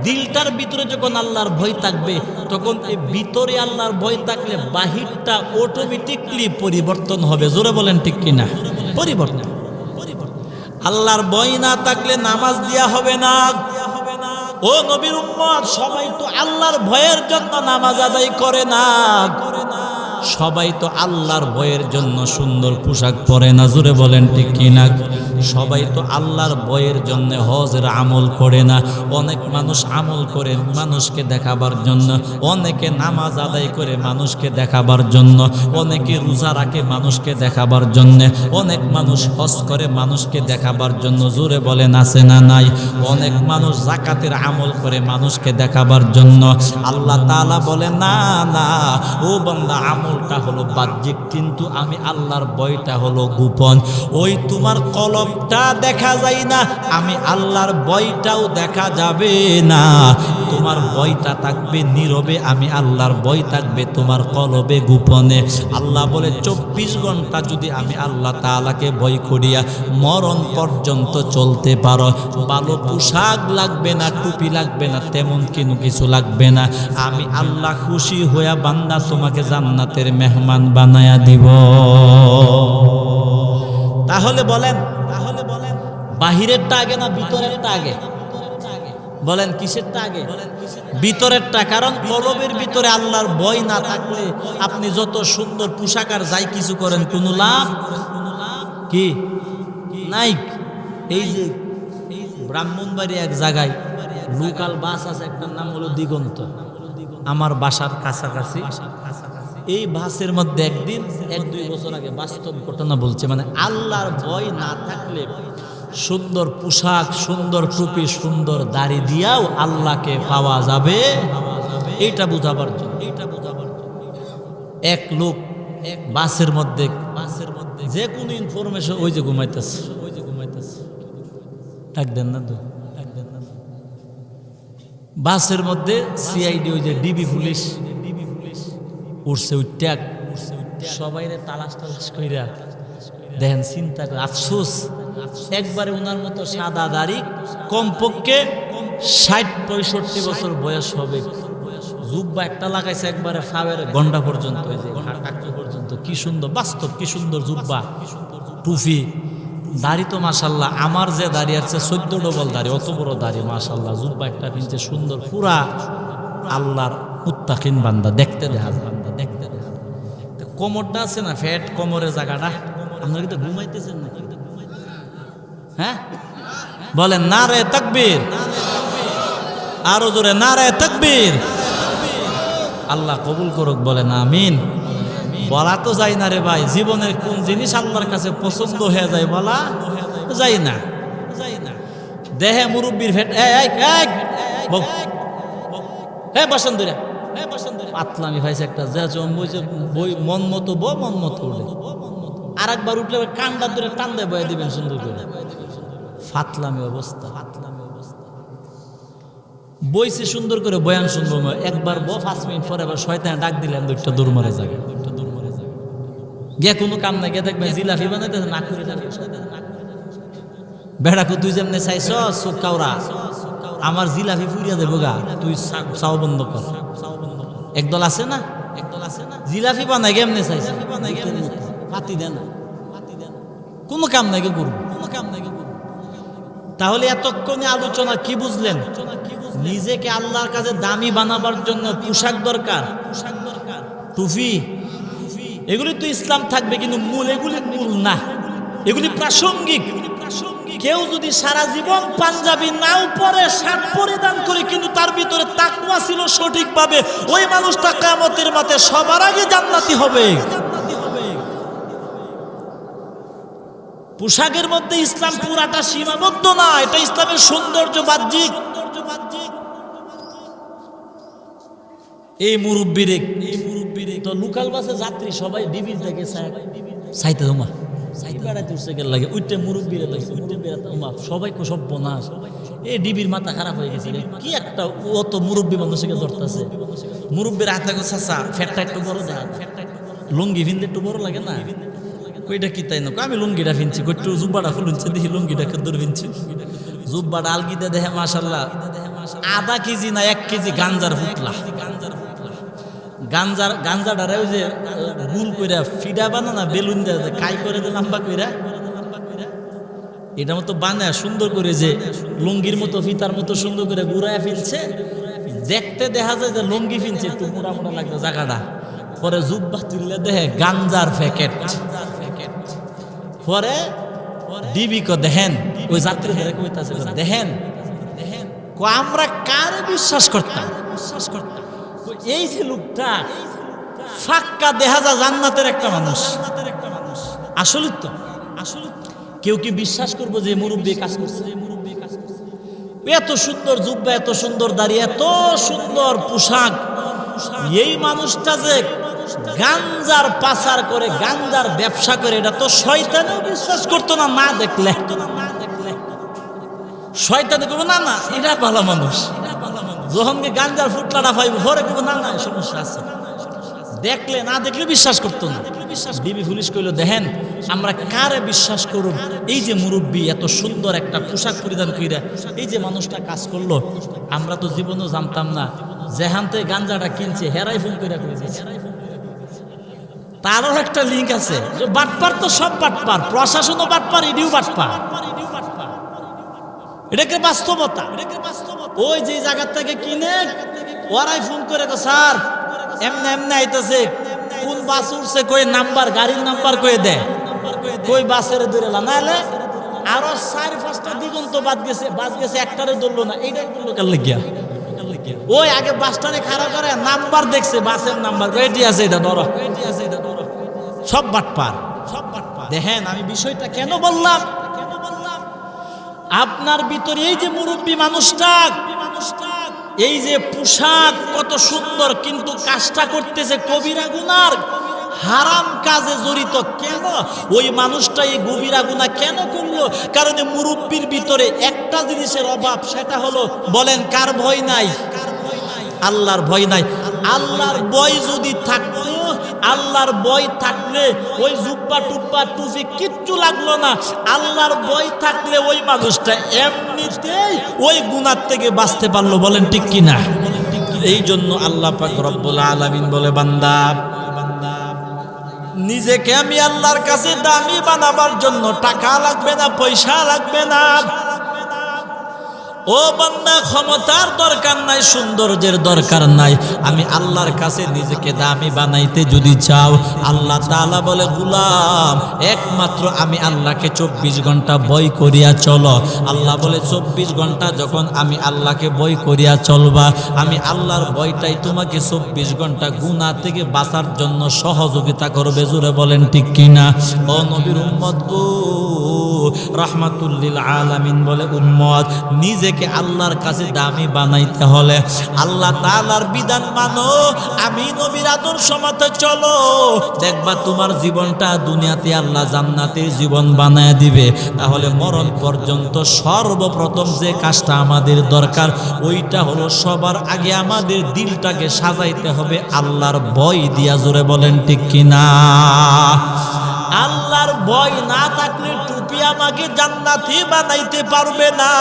দিলটার ভিতরে যখন আল্লাহর ভয় থাকবে, তখন এই ভিতরে আল্লাহর ভয় থাকলে বাহিরটা অটোমেটিকলি পরিবর্তন হবে। জোরে বলেন ঠিক কিনা? পরিবর্তন। আল্লাহর ভয় না থাকলে নামাজ দেয়া হবে না। ও নবীর উম্মত, সবাই তো আল্লাহর ভয়ের জন্য নামাজ আদায় করে না। সবাই তো আল্লাহর ভয়ের জন্য সুন্দর পোশাক পরে না। জোরে বলেন ঠিক কিনা? সবাই তো আল্লাহর ভয়ের জন্য হজের আমল করে না। অনেক মানুষ আমল করে মানুষকে দেখাবার জন্য, অনেকে নামাজ আদায় করে মানুষকে দেখাবার জন্য, অনেকে রোজা রাখে মানুষকে দেখাবার জন্য, অনেক মানুষ হজ করে মানুষকে দেখাবার জন্য। জোরে বলেন আছে না নাই? অনেক মানুষ যাকাতের আমল করে মানুষকে দেখাবার জন্য। আল্লাহ তাআলা বলে না না, ও বান্দা, আমলটা হলো বাহ্যিক, কিন্তু আমি আল্লাহর ভয়টা হলো গোপন। ওই তোমার কলবটা দেখা যায় না, আমি আল্লাহর ভয়টাও দেখা যাবে না। তোমার ভয়টা থাকবে নীরবে, আমি আল্লাহর ভয় থাকবে তোমার কলবে গোপনে। আল্লাহ বলে 24 ঘন্টা যদি আমি আল্লাহ তাআলাকে ভয় করিয়া মরণ পর্যন্ত চলতে পারো, ভালো পোশাক লাগবে না, টুপি লাগবে না, তেমন কিছু লাগবে না, আমি আল্লাহ খুশি হইয়া বান্দা তোমাকে জান্নাতের মেহমান বানায়া দিব। তাহলে বলেন বাহিরেরটা আগে না ভিতরেরটা আগে? বলেন কিসেরটা আগে? ভিতরেরটা। কারণ কলবের ভিতরে আল্লাহর ভয় না থাকলে আপনি যত সুন্দর পোশাক আর যাই কিছু করেন, কোনো লাভ কি নাই। এই যে ব্রাহ্মণবাড়ি এক জায়গায় লোকাল বাস আছে, একটা নাম হলো দিগন্ত, আমার বাসার কাছাকাছি। এই বাসের মধ্যে একদিন 1-2 বছর আগে বাস্তব ঘটনা বলছে, মানে আল্লাহর ভয় না থাকলে সুন্দর পোশাক, সুন্দর টুপি, সুন্দর দাড়ি দিয়াও আল্লাহকে পাওয়া যাবে, এইটা বুঝাবার জন্য। এক লোক বাসের মধ্যে যে কোনো ইনফরমেশন, ওই যে ঘুমাইতেছে ডাক দেন না তো, বাসের মধ্যে সিআইডি, ওই যে ডিবি পুলিশ উঠছে, উঠতে সবাই তালাশ কইরা দেখেন, চিন্তা করে আফসোস, একবারে ওনার মতো সাদা দাড়ি, কমপক্ষে 60-65 বছর বয়স হবে, জুব্বা একটা লাগাইছে একবারে ফাওয়ারে গন্ডা পর্যন্ত, ওই যে হাঁটু পর্যন্ত। কি সুন্দর, বাস্তব কি সুন্দর জুব্বা, টুপি, দাড়ি তো মাশাল্লাহ আমার যে দাড়ি আছে 14 ডবল দাড়ি, অত বড় দাড়ি মাশাল্লাহ। জুব্বা একটা পিনছে সুন্দর, পুরা আল্লাহর মুত্তাকিন বান্দা, দেখতে দেখা বান্দা, দেখতে দেখা। কোমরটা আছে না, ফ্যাট কোমরের জায়গাটা, আপনারা কিন্তু ঘুমাইতেছেন না? হ্যাঁ বলেন নারে তাকবীর, আরো জোরে নারে তাকবীর। আল্লাহ কবুল করুক, বলেন আমিন। বলা তো যায় না রে ভাই, জীবনের কোন জিনিস আল্লাহর কাছে পছন্দ হয়ে যায় বলা যায় না। দেহে মুরব্বীর ফেট, বসন্তরা পাতলামি ভাইছে একটা, বই মন মতো মন মতো উঠে, আর একবার উঠলে কান্ডা ধরে টান দেয় বয়ে দিবেন সুন্দর করে। ফাতলামি অবস্থা, বইছে সুন্দর করে বয়ান শুনবো, একবার 5 মিনিট পরে আবার শয়তান ডাক দিলেন, দুইটা দূর মারে যাবে, গিয়ে কোনো কাম নাই, গিয়ে দেখবেন জিলাপি বানাইতেছে, না করে বেড়াকু তুই যেমনি চাইছ চোখ কাউরা, আমার জিলাপি ফুরিয়া দেবো গা, তুই চাও বন্ধ কর। একদল আছে না, জিলাপি বানাই কেমনে চাইছে, পাতি দেন, কোনো কাম নাই কে করবো। তাহলে এতক্ষণে আলোচনা কি বুঝলেন? নিজেকে আল্লাহর কাছে দামি বানাবার জন্য পোশাক দরকার, টুপি, এগুলি তো ইসলাম থাকবে, কিন্তু মূল এগুলি মূল না, এগুলি প্রাসঙ্গিক। কেউ যদি সারা জীবন পাঞ্জাবি নাও পরে, শার্ট পরিধান করে, কিন্তু তার ভিতরে তাকওয়া ছিল সঠিকভাবে, ওই মানুষটা কিয়ামতের মাঠে সবার আগে জান্নাতি হবে। পোশাকের মধ্যে ইসলাম পুরাটা সীমাবদ্ধ না, এটা ইসলামের সৌন্দর্য বাহ্যিক। এই মুরব্বীরে তো লোকাল বাসে যাত্রী সবাই ডিবির দেখে চাইতে তোমা বেড়াতে উঠছে গেল লাগে, উঠতে মুরব্বীরে লাগছে, সবাই সব বোনাস, এই ডিবির মাথা খারাপ হয়ে গেছে, কি একটা অত মুরব্বী মানুষকে ধরতেছে। মুরব্বীর হাতে চাচা ফ্যাটটা একটু বড় দেখা, লুঙ্গি ভিনতে একটু বড় লাগে না, কইটা কি তাই না, আমি লুঙ্গিটা ফিনছি, কইটু জুব্বাটা খুলুনছে, দেখি লুঙ্গিটা দূর ফিনছি, জুব্বাটা আলগিতে দেখে মাশাল্লাহ আধা কেজি না 1 কেজি গাঞ্জার ফুটলা। গাঞ্জাটারে ওই যে গুল কইরা ফিডা বানানা বেলুন দিয়ে কাই করে যে লম্বা কইরা এটা মতো বানায় সুন্দর করে যে লুঙ্গির মতো ফিতার মতো সুন্দর করে ঘুরায় ফেলছে। দেখতে দেখা যায় যে লুঙ্গি ফিনছে, একটু মোটা মোটা লাগবে জায়গাটা। পরে জুব্বা তুললে দেখে গাঞ্জার প্যাকেট। পরে ডিবি কো দেখেন, ওই যাত্রী ধরে কইতাছে দেখেন আমরা কারে বিশ্বাস করতাম। এই যে লোকটা ফাক্কা দেখা যায় জান্নাতের একটা মানুষ। আসলে তো কেউ কি বিশ্বাস করবো যে মুরব্বী কাজ করছে? এত সুন্দর জুব্বা, এত সুন্দর দাড়ি, এত সুন্দর পোশাক, এই মানুষটা যে গাঞ্জার পাচার করে, গাঞ্জার ব্যবসা করে, এটা তো শয়তানেও বিশ্বাস করতো না। না দেখলে শয়তানে করবো না না এটা ভালো মানুষ। যখন গাঞ্জার ফুটলাটা পাইব পরে করবো না না সমস্যা আছে। দেখলে না দেখলে বিশ্বাস করতো না। বিবি পুলিশ কইলো দেখেন আমরা কারে বিশ্বাস করব? এই যে মুরব্বী এত সুন্দর একটা পোশাক পরিধান কইরা এই যে মানুষটা কাজ করলো, আমরা তো জীবনেও জানতাম না। যেহান্তে গাঞ্জাটা কিনছে হেরাই ফোন কইরা কই দিয়েছে। তারও একটা লিঙ্ক আছে। বাটপার তো সব বাটপার, প্রশাসনও বাটপার, ইডিও বাটপার। এটাকে বাস্তবতা। ওই যে জায়গা থেকে কিনে ওরাই ফোন করে তো স্যার এমনি এমনি আইতেছে, কোন বাস উঠছে কই নাম্বার, গাড়ির নাম্বার কয়ে দেয়, কই বাসের দৌড়ালা না এলে আরো 4-5টা দিগন্ত বাদ গেছে, বাস গেছে একটারে ধরলো না। এইটা করলো কাল লাগিয়া ওই আগে বাসটারে খাড়া করে নাম্বার দেখছে, বাসের নাম্বার এটি আছে, এটা ধরো। সব বাটপার, সব বাটপার। দেখেন আমি বিষয়টা কেন বললাম, আপনার ভিতরে এই যে মুরব্বী মানুষটা, এই যে পোশাক কত সুন্দর, কিন্তু কাজটা করতেছে কবিরা গুনার, হারাম কাজে জড়িত। কেন ওই মানুষটা এই কবিরা গুনাহ কেন করলো? কারণ মুরব্বীর ভিতরে একটা জিনিসের অভাব, সেটা হলো বলেন কার ভয় নাই? আল্লাহর ভয় নাই। আল্লাহর ভয় যদি থাকতো, আল্লাহর ভয় থাকলে ওই জুব্বা টুব্বা টুপি কিচ্ছু লাগলো না। আল্লাহর ভয় থাকলে ওই মানুষটা এমনিতেই ওই গুনাহ থেকে বাঁচতে পারলো। বলেন ঠিক কিনা? এই জন্য আল্লাহ পাক রব্বুল আলামিন বলে বান্দা নিজেকে আমি আল্লাহর কাছে দামি বানাবার জন্য টাকা লাগবে না, পয়সা লাগবে না। ও বান্দা ক্ষমতার দরকার নাই, সৌন্দর্যের দরকার নাই। আমি আল্লাহর কাছে নিজেকে দামি বানাইতে যদি চাও, আল্লাহ তাআলা বলে গোলাম একমাত্র আমি আল্লাহকে 24 ঘন্টা ভয় করিয়া চলো। আল্লাহ বলে 24 ঘন্টা যখন আমি আল্লাহকে ভয় করিয়া চলবা, আমি আল্লাহর ভয়টাই তোমাকে 24 ঘন্টা গুনাহ থেকে বাঁচার জন্য সহযোগিতা করবে। জোরে বলেন ঠিক কিনা? ও নবীর উম্মত গো, রাহমাতুল লিল আলামিন বলে উম্মত নিজেকে আল্লাহর কাছে দামি বানাইতে হলে আল্লাহ তাআলার বিধান মানো, আমি নবীর আদর্শ মতে চলো, দেখবা তোমার জীবনটা দুনিয়াতে আল্লাহ জান্নাতের জীবন বানায় দিবে। তাহলে মরণ পর্যন্ত সর্বপ্রথম যে কাজটা আমাদের দরকার, ওইটা হলো সবার আগে আমাদের দিলটাকে সাজাইতে হবে আল্লাহর ভয় দিয়া। জোরে বলেন ঠিক কিনা? আল্লাহর ভয় না থাকলে টুপি আমাকে জান্নাতি বানাইতে পারবে না।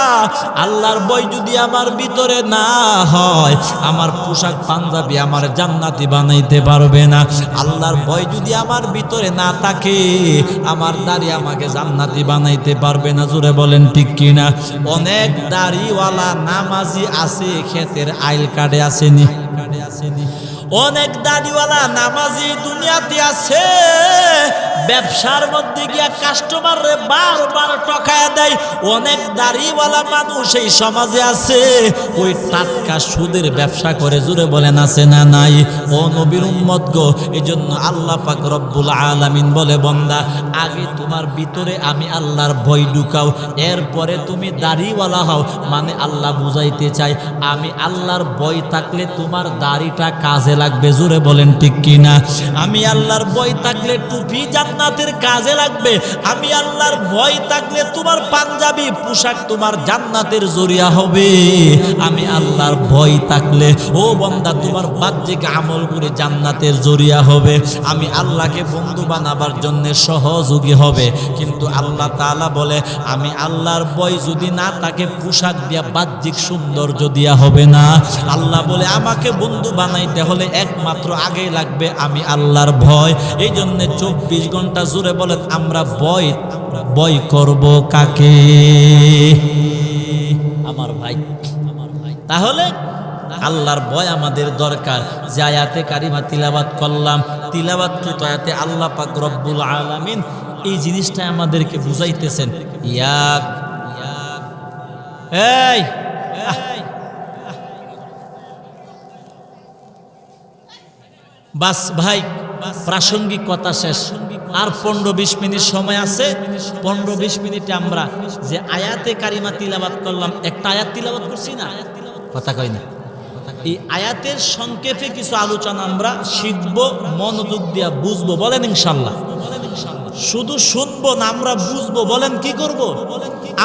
আল্লাহর ভয় যদি আমার ভিতরে না হয়, আমার পোশাক পাঞ্জাবি আমার জান্নাতি বানাইতে পারবে না। আল্লাহর ভয় যদি আমার ভিতরে না থাকে, আমার দাড়ি আমাকে জান্নাতি বানাইতে পারবে না। জোরে বলেন ঠিক কিনা? অনেক দাড়িওয়ালা নামাজি আছে, ক্ষেতের আইল কাটে আসেনি? অনেক দাড়িওয়ালা নামাজি দুনিয়াতে আছে, ব্যবসার মধ্যে গিয়া কাস্টমাররে বারবার ঠকায়া দেয়। অনেক দাড়িওয়ালা মানুষ এই সমাজে আছে, ওই টাটকা সুদের ব্যবসা করে। জোরে বলেন আছে না নাই? ও নবীর উম্মত গো, এজন্য আল্লাহ পাক রব্বুল আলামিন বলে বান্দা আগে তোমার ভিতরে আমি আল্লাহর ভয় ঢুকাও, এরপরে তুমি দাড়িওয়ালা হও। মানে আল্লাহ বুঝাইতে চাই আমি আল্লাহর ভয় থাকলে তোমার দাড়িটা কাজে লাগবে। জোরে বলেন ঠিক কিনা? আমি আল্লাহর ভয় থাকলে টুপি জান্নাতের কাজে লাগবে। আমি আল্লাহর ভয় থাকলে তোমার পাঞ্জাবি পোশাক তোমার জান্নাতের জরিয়া হবে। আমি আল্লাহর ভয় থাকলে ও বান্দা তোমার বাহ্যিক আমলগুলি জান্নাতের জরিয়া হবে। আমি আল্লাহকে বন্ধু বানাবার জন্য সহযোগী হবে। কিন্তু আল্লাহ তাআলা বলে আমি আল্লাহর ভয় যদি না থাকে পোশাক দিয়া বাহ্যিক সৌন্দর্য দিয়া হবে না। আল্লাহ বলে আমাকে বন্ধু বানাইতে হলে একমাত্র আগে লাগবে আমি আল্লাহর ভয়। এই জন্য 24 ঘন্টা জুড়ে বলেন আমরা ভয় করব কাকে? আমার ভাই। তাহলে আল্লাহর ভয় আমাদের দরকার। যে আয়াতে কারিমা তিলাওয়াত করলাম, তিলাওয়াতকৃত আয়াতে আল্লাহ পাক রব্বুল আলামিন এই জিনিসটা আমাদেরকে বুঝাইতেছেন। এই বাস ভাই, প্রাসঙ্গিক কথা শেষ। আর 15-20 মিনিট সময় আছে। 15-20 মিনিটে আমরা যে আয়াতে কারিমা তিলাওয়াত করলাম, একটা আয়াত তিলাওয়াত করছি না, কথা কই না, এই আয়াতের সংক্ষেপে কিছু আলোচনা আমরা শিখবো, মনোযোগ দিয়া বুঝবো। বলেন ইনশাআল্লাহ। শুধু শুনবো না, আমরা বুঝবো। বলেন কি করব?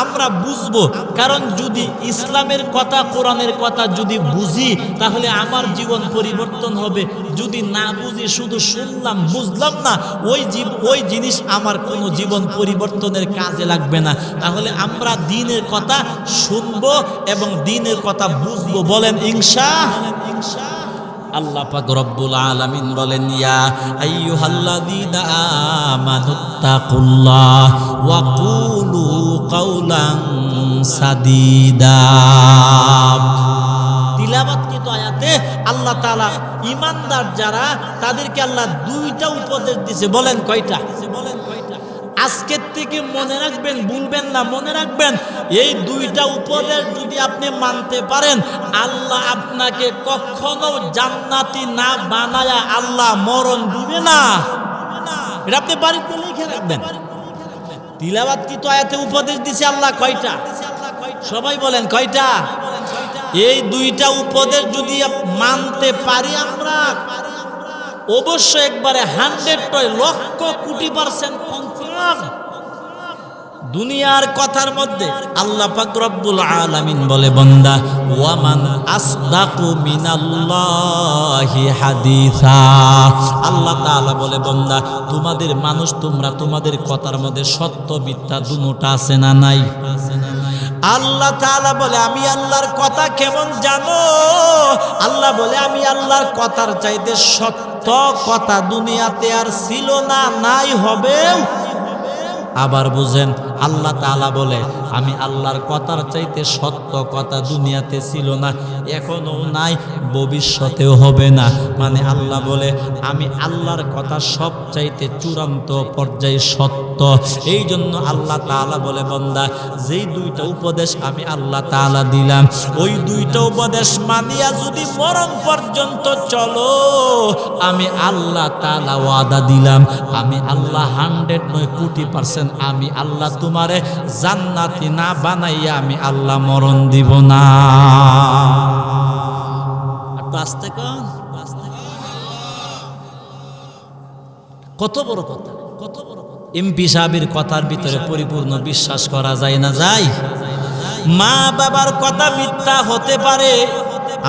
আমরা বুঝবো। কারণ যদি ইসলামের কথা, কোরআনের কথা যদি বুঝি তাহলে আমার জীবন পরিবর্তন হবে। যদি না বুঝি শুধু শুনলাম বুঝলাম না, ওই জিনিস আমার কোনো জীবন পরিবর্তনের কাজে লাগবে না। তাহলে আমরা দ্বীনের কথা শুনবো এবং দ্বীনের কথা বুঝবো। বলেন ইনশাআল্লাহ। আল্লাহ পাক রব্বুল আলামিন বলেন ইয়া আইয়ুহাল্লাযীনা আমানুত্তাকুল্লাহ ওয়া কুলু কাওলান সাদীদা। তিলাওয়াতকৃত আয়াতে আল্লাহ তাআলা ঈমানদার যারা তাদেরকে আল্লাহ দুইটা উপদেশ দিয়েছে। বলেন কয়টা? আজকের থেকে মনে রাখবেন, ভুলবেন না, মনে রাখবেন। এই দুইটা উপদেশ যদি আপনি মানতে পারেন, আল্লাহ আপনাকে কখনো জান্নাতি না বানায়া আল্লাহ মরণ দিবে না। এটা আপনি বাড়িতে লিখে রাখবেন। তিলাওয়াতকৃত আয়াতে উপদেশ দিছে আল্লাহ কয়টা? সবাই বলেন কয়টা? এই দুইটা উপদেশ যদি মানতে পারি আমরা, অবশ্যই একবারে 100 লক্ষ কোটি % কনফার্ম। দুনিয়ার কথার মধ্যে আল্লাহ পাক রব্বুল আলামিন বলে বান্দা ওয়ামান আসদাকু মিনাল্লাহি হাদিসা। আল্লাহ তাআলা বলে বান্দা তোমাদের মানুষ, তোমরা তোমাদের কথার মধ্যে সত্য মিথ্যা দুটোটা আছে না নাই? আল্লাহ তাআলা বলে আমি আল্লাহর কথা কেমন জানো? আল্লাহ বলে আমি আল্লাহর কথার চাইতে সত্য কথা দুনিয়াতে আর ছিল না, নাই, হবে। আবার বুঝেন, আল্লাহ তাআলা বলে আমি আল্লাহর কথার চাইতে সত্য কথা দুনিয়াতে ছিল না, এখনো নাই, ভবিষ্যতেও হবে না। মানে আল্লাহ বলে আমি আল্লাহর কথা সবচাইতে চূড়ান্ত পর্যায়ে সত্য। এই জন্য আল্লাহ তাআলা বলে বান্দা যেই দুইটা উপদেশ আমি আল্লাহ তাআলা দিলাম, ওই দুইটা উপদেশ মানিয়া যদি মরণ পর্যন্ত চলো, আমি আল্লাহ তাআলা ওয়াদা দিলাম, আমি আল্লাহ 109 কোটি % আমি আল্লাহ তোমারে জান্নাতি না বানাইয়া আমি আল্লাহ মরণ দিব না। আস্তে কোন, কত বড় কথা, কত বড় কথা। এমপি সাহেবের কথার ভিতরে পরিপূর্ণ বিশ্বাস করা যায় না? যায়। মা বাবার কথা মিথ্যা হতে পারে,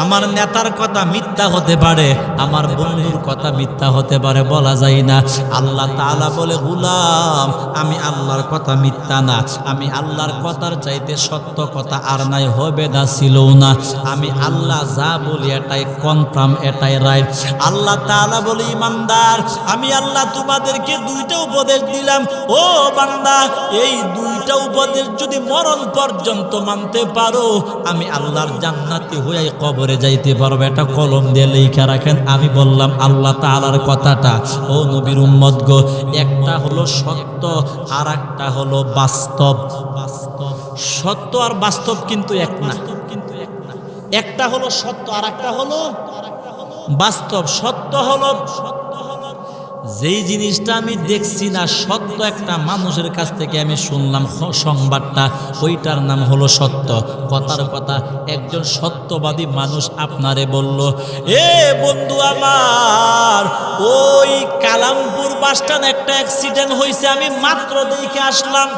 আমার নেতার কথা মিথ্যা হতে পারে, আমার বন্ধুর কথা মিথ্যা হতে পারে, বলা যায় না। আল্লাহ তাআলা বলে গোলাম আমি আল্লাহর কথা মিথ্যা না, আমি আল্লাহর কথার চাইতে সত্য কথা আর নাই, হবে না, ছিল না। আমি আল্লাহ যা বলি এটাই কনফার্ম, এটাই রাইট। আল্লাহ তাআলা বলে ঈমানদার আমি আল্লাহ তোমাদেরকে দুইটা উপদেশ দিলাম, ও বান্দা এই দুইটা উপদেশ যদি মরণ পর্যন্ত মানতে পারো, আমি আল্লাহর জান্নাতি হয়ে কবরে যাইতে পারবে। এটা কলম দিয়ে লেখা রাখেন। আমি বললাম আল্লাহ তাআলার কথাটা, ও নবীর উম্মত গো, একটা হলো সত্য আর একটা হলো বাস্তব। সত্য আর বাস্তব কিন্তু এক না। একটা হলো সত্য আর একটা হলো বাস্তব। সত্য হলো যেই জিনিসটা আমি দেখছি না সত্য একটা মানুষের কাছ থেকে আমি শুনলাম সংবাদটা, ওইটার নাম হলো সত্য। কথার কথা একজন সত্যবাদী মানুষ আপনারে বলল, এ বন্ধু আমার, ওই কালামপুর বাসস্ট্যান্ড একটা অ্যাক্সিডেন্ট হয়েছে, আমি মাত্র দেখে আসলাম।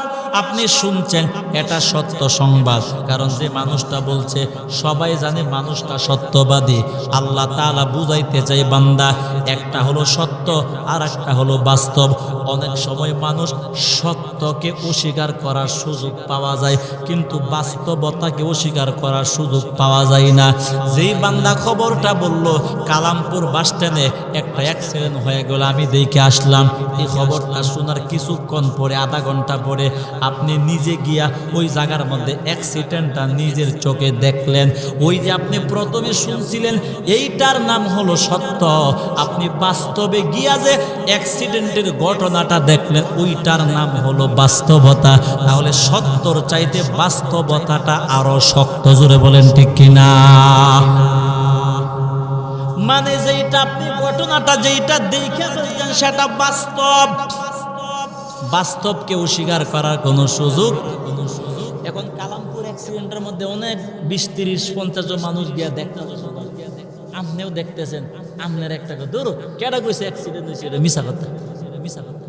আপনি শুনছেন, এটা সত্য সংবাদ। কারণ যে মানুষটা বলছে সবাই জানে মানুষটা সত্যবাদী। আল্লাহ তাআলা বুঝাইতে চাই বান্দা, একটা হলো সত্য আর একটা হলো বাস্তব। অনেক সময় মানুষ সত্যকে অস্বীকার করার সুযোগ পাওয়া যায়, কিন্তু বাস্তবতাকে অস্বীকার করার সুযোগ পাওয়া যায় না। যেই বান্দা খবরটা বলল কালামপুর বাসস্ট্যান্ডে একটা অ্যাক্সিডেন্ট হয়ে গেল, আমি দেখে আসলাম, এই খবরটা শোনার কিছুক্ষণ পরে, আধা ঘন্টা পরে আপনি নিজে গিয়া ওই জায়গার মধ্যে অ্যাক্সিডেন্টটা নিজের চোখে দেখলেন। ওই যে আপনি প্রথমে শুনছিলেন এইটার নাম হলো সত্য, আপনি বাস্তবে গিয়া যে অ্যাক্সিডেন্টের ঘটনাটা দেখলেন ওইটার নাম হলো বাস্তবতা। তাহলে সত্যর চাইতে বাস্তবতাটা আরো শক্ত। জোরে বলেন ঠিক কিনা? মানে যেটা আপনি ঘটনাটা যেটা দেখে ফেলছেন সেটা বাস্তব, বাস্তবকে অস্বীকার করার কোনো সুযোগ। এখন কালামপুর অ্যাক্সিডেন্টের মধ্যে অনেক 20-30-50 জন মানুষ গিয়া দেখতে, আপনিও দেখতেছেন, আপনার একটা দূর কেডা কইছে অ্যাক্সিডেন্ট হয়েছে, এটা মিছা কথা, মিছা কথা।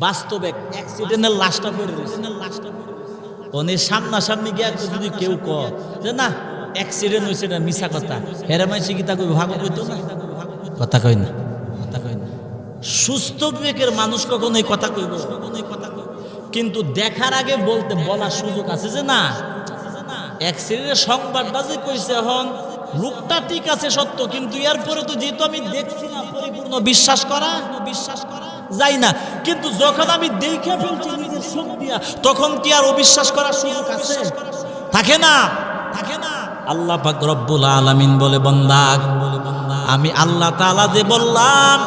বাস্তবে অ্যাক্সিডেন্টের লাশটা পড়ে রয়েছে, অনেক সামনাসামনি গিয়া যদি কেউ কয় যে না অ্যাক্সিডেন্ট হয়েছে, এটা মিছা কথা, হেরে মাইছে কি তা কই ভাগ কইতো না, কথা কই না, কথা কই না। সুস্থ বিবেকের মানুষ কখনো এই কথা কইব, কিন্তু দেখার আগে বলার সুযোগ আছে যে না অ্যাক্সিডেন্টের সংবাদটা যে কইছে এখন লোকটা ঠিক আছে সত্য, কিন্তু এরপরে তো যেহেতু আমি দেখছি না পরিপূর্ণ বিশ্বাস করা যায় না। কিন্তু যখন আমি দেখে ফেলছি নিজের চোখ দিয়া, তখন কি আর অবিশ্বাস করার সুযোগ আছে? থাকে না, থাকে না। আল্লাহ পাক রব্বুল আলামিন বলে, বান্দা আমি আল্লাহ তাআলা যে বললাম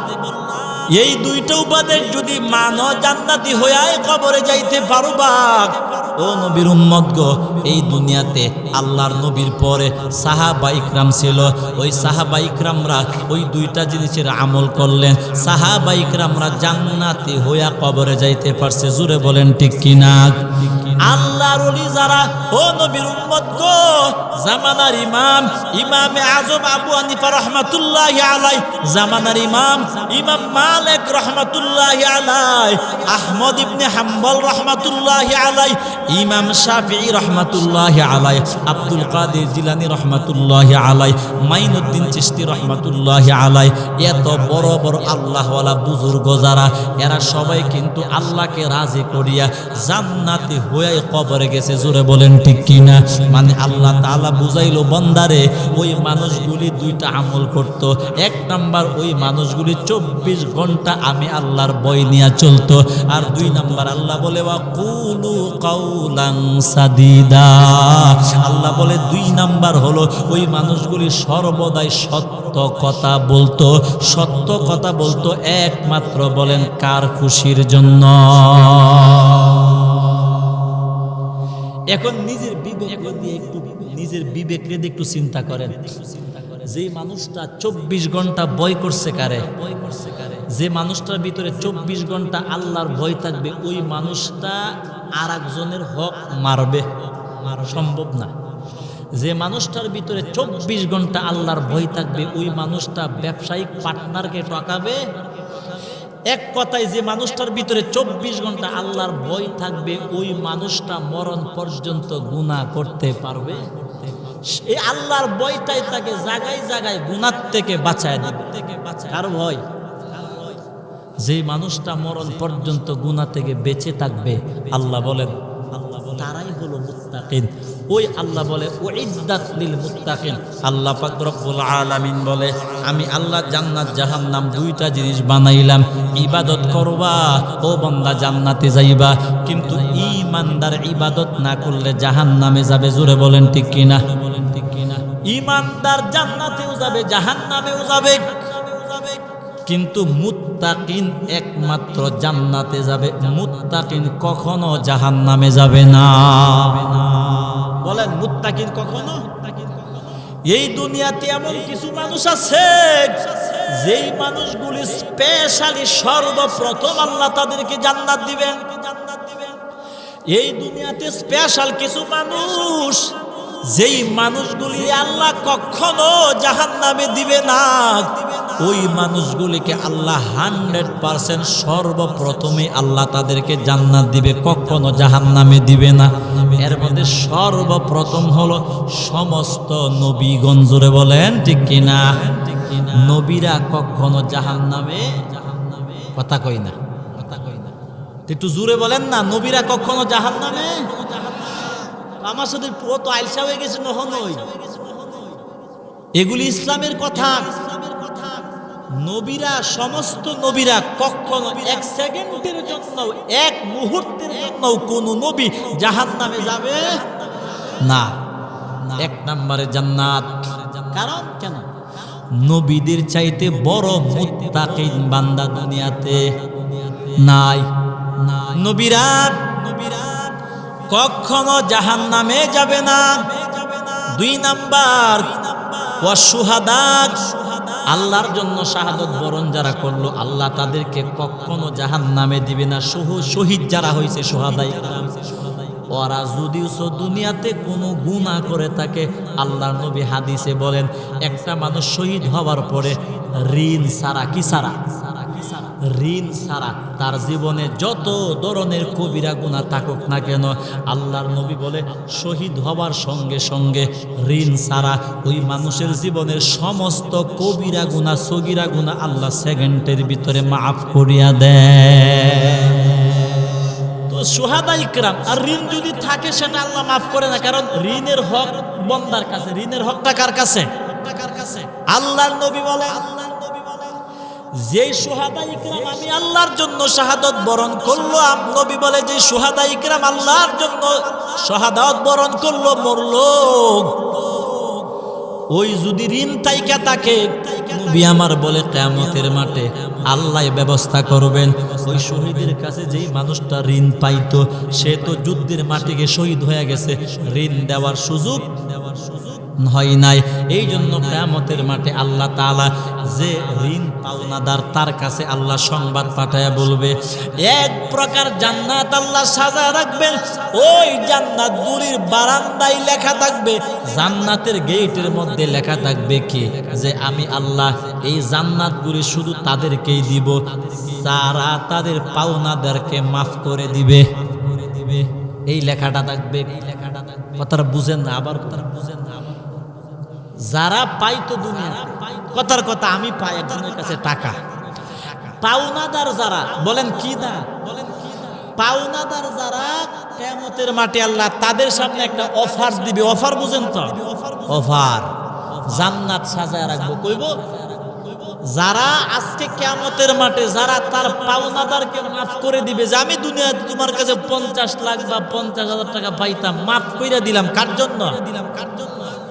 এই দুইটা উপাদেশ যদি মানো জান্নাতি হইয়াই কবরে যাইতে পারবা। ও নবীর উম্মত গো, এই দুনিয়াতে আল্লাহর নবীর পরে সাহাবা ইকরাম ছিল, ওই সাহাবা ইকরামরা ওই দুইটা জিনিসের আমল করলেন, সাহাবা ইকরামরা জান্নাতি হইয়া কবরে যাইতে পারছে। জুড়ে বলেন ঠিক কিনা? আল্লাহর ওলি যারা, ও নবীর উম্মত গো, জামানার ইমাম ইমামে আজম আবু হানিফা রাহমাতুল্লাহি আলাইহি, জামানার ইমাম ইমাম মালিক রাহমাতুল্লাহি আলাইহি, আহমদ ইবনে হাম্বল রাহমাতুল্লাহি আলাইহি, ইমাম শাফিঈ রাহমাতুল্লাহি আলাইহি, আব্দুল কাদের জিলানী রাহমাতুল্লাহি আলাইহি, মাইনুদ্দিন চিশতি রাহমাতুল্লাহি আলাইহি, এত বড় বড় আল্লাহওয়ালা বুজুর্গ যারা, এরা সবাই কিন্তু আল্লাহকে রাজি করিয়া জান্নাতি হয়ে কবরে গেছে। জোরে বলেন ঠিক কিনা? মানে আল্লাহ তাআলা বুঝাইলো বান্দারে, ওই মানুষগুলি দুইটা আমল করত। এক নাম্বার, ওই মানুষগুলি 24 ঘন্টা আমি আল্লাহর ভয় নিয়ে চলতো। আর 2 নাম্বার আল্লাহ বলে ওয়াকুলু কাউলান সাদিদা, আল্লাহ বলে 2 নাম্বার হলো ওই মানুষগুলি সর্বদাই সত্য কথা বলতো। সত্য কথা বলতো একমাত্র বলেন কার খুশির জন্য। এখন নিজের বিবেক দিয়ে একটু, নিজের বিবেক দিয়ে একটু চিন্তা করেন, যে মানুষটা 24 ঘন্টা ভয় করছে কারে, যে মানুষটার ভিতরে 24 ঘন্টা আল্লাহর ভয় থাকবে, ওই মানুষটা আর একজনের হক মারবে? সম্ভব না। যে মানুষটার ভিতরে 24 ঘন্টা আল্লাহর ভয় থাকবে, ওই মানুষটা ব্যবসায়িক পার্টনারকে ঠকাবে? এক কথায় যে মানুষটার ভিতরে 24 ঘন্টা আল্লাহর ভয় থাকবে, ওই মানুষটা মরণ পর্যন্ত গুনাহ করতে পারবে? এই আল্লাহর ভয়টাই তাকে জায়গায় জায়গায় গুনাহ থেকে বাঁচায় দিবে। কার ভয়? যে মানুষটা মরণ পর্যন্ত গুনাহ থেকে বেঁচে থাকবে, আল্লাহ বলেন তারাই হলো মুত্তাকিন। ওই আল্লাহ বলে উইদ্দাত লিল মুত্তাকিন। আল্লাহ পাক রব্বুল আলামিন বলে, আমি আল্লাহ জান্নাত জাহান্নাম 2টা জিনিস বানাইলাম, ইবাদত করবা ও বান্দা জান্নাতে যাইবা, কিন্তু ঈমানদার ইবাদত না করলে জাহান্নামে যাবে। জোরে বলেন ঠিক কিনা? ঈমানদার জান্নাতেও যাবে জাহান্নামেও যাবে, কিন্তু মুত্তাকিন একমাত্র জান্নাতে যাবে, মুত্তাকিন কখনো জাহান্নামে যাবে না। বলেন মুত্তাকিন কখনো? এই দুনিয়াতে এমন কিছু মানুষ আছে যেই মানুষগুলি স্পেশালি সর্বপ্রথম আল্লাহ তাদেরকে জান্নাত দিবেন। এই দুনিয়াতে স্পেশাল কিছু মানুষ, যেই মানুষগুলি আল্লাহ কখনো জাহান্নামে দিবে না, ওই মানুষগুলিকে আল্লাহ 100% সর্বপ্রথমে আল্লাহ তাদেরকে জান্নাত দিবে, কখনো জাহান্নামে দিবে না। এর মধ্যে সর্বপ্রথম হলো সমস্ত নবীগণ। জোরে বলেন ঠিক কিনা? নবীরা কখনো জাহান্নামে, কথা কই না, একটু জোরে বলেন না, নবীরা কখনো জাহান্নামে। আমার সাথে পুরো তো আইলসা হয়ে গেছে নহনই, এগুলি ইসলামের কথা। নবীরা, সমস্ত নবীরা কখনো এক সেকেন্ডের জন্য, এক মুহূর্তের জন্য কোন নবী জাহান্নামে যাবে না। এক নম্বরে জান্নাত। কারণ কেন? নবীদের চাইতে বড় মুত্তাকিন বান্দা দুনিয়াতে নাই। নবীরা কখনো জাহান্নামে যাবে না। 2 নাম্বার ওয়াশুহাদা, আল্লাহর জন্য শাহাদত বরণ যারা করলো আল্লাহ তাদেরকে কখনো জাহান্নামে দিবে না। শহীদ যারা হয়েছে, সোহাদাই, ওরা যদিও দুনিয়াতে কোনো গুনাহ করে থাকে, আল্লাহর নবী হাদিসে বলেন একটা মানুষ শহীদ হওয়ার পরে ঋণ ছাড়া, কি ছাড়া? ঋণ ছাড়া তার জীবনে যত ধরনের কবিরা গুনাহ থাকুক না কেন, আল্লাহর নবী বলে শহীদ হওয়ার সঙ্গে সঙ্গে ঋণ ছাড়া ওই মানুষের জীবনের সমস্ত কবিরা গুনাহ, সগীরা গুনাহ আল্লাহ সেকেন্ডের ভিতরে মাফ করিয়া দেয়। তো শুহাদা ইকরাম, আর ঋণ যদি থাকে সেটা আল্লাহ মাফ করে না, কারণ ঋণের হক বন্দার কাছে। ঋণের হকটা কার কাছে? আল্লাহর নবী বলে যে শুহাদা ইকরাম আমি আল্লাহর জন্য শাহাদত বরণ করলো, নবী বলে যে শুহাদা ইকরাম আল্লাহর জন্য শাহাদাত বরণ করলো, মরলো, ওই যদি ঋণ তাইকা থাকে, নবী আমার বলে কিয়ামতের মাঠে আল্লাহ ব্যবস্থা করবেন ওই শহীদের কাছে। যেই মানুষটা ঋণ পাইতো সে তো যুদ্ধের মাঠে গিয়ে শহীদ হয়ে গেছে, ঋণ দেওয়ার সুযোগ হয় নাই। এই জন্য কিয়ামতের মাঠে আল্লাহ তাআলা যে ঋণ পাওনাদার তার কাছে আল্লাহ সংবাদ পাঠায়া বলবে এক প্রকার জান্নাত আল্লাহ সাজায় রাখবেন। ওই জান্নাতগুলির বারান্দায় লেখা থাকবে, জান্নাতের গেটের মধ্যে লেখা থাকবে কি, যে আমি আল্লাহ এই জান্নাতগুলি শুধু তাদেরকেই দিব যারা তাদের পাওনাদারকে মাফ করে দিবে। এই লেখাটা থাকবে। কথাটা বুঝেন না, আবার কথাটা বুঝেন না। যারা পাইতো দুনিয়া, কথার কথা আমি পাই একজনের কাছে টাকা, পাওনাদার যারা, বলেন কি না, পাওনাদার যারা কিয়ামতের মাঠে আল্লাহ তাদের সামনে একটা অফার দিবে। অফার বুঝেন তো? অফার জান্নাত সাজায় রাখবো। কইব যারা আজকে কিয়ামতের মাঠে যারা তার পাওনাদারকে মাফ করে দিবে, যে আমি দুনিয়াতে তোমার কাছে 50 লাখ বা 50,000 টাকা পাইতাম, মাফ কইরা দিলাম, কার জন্য?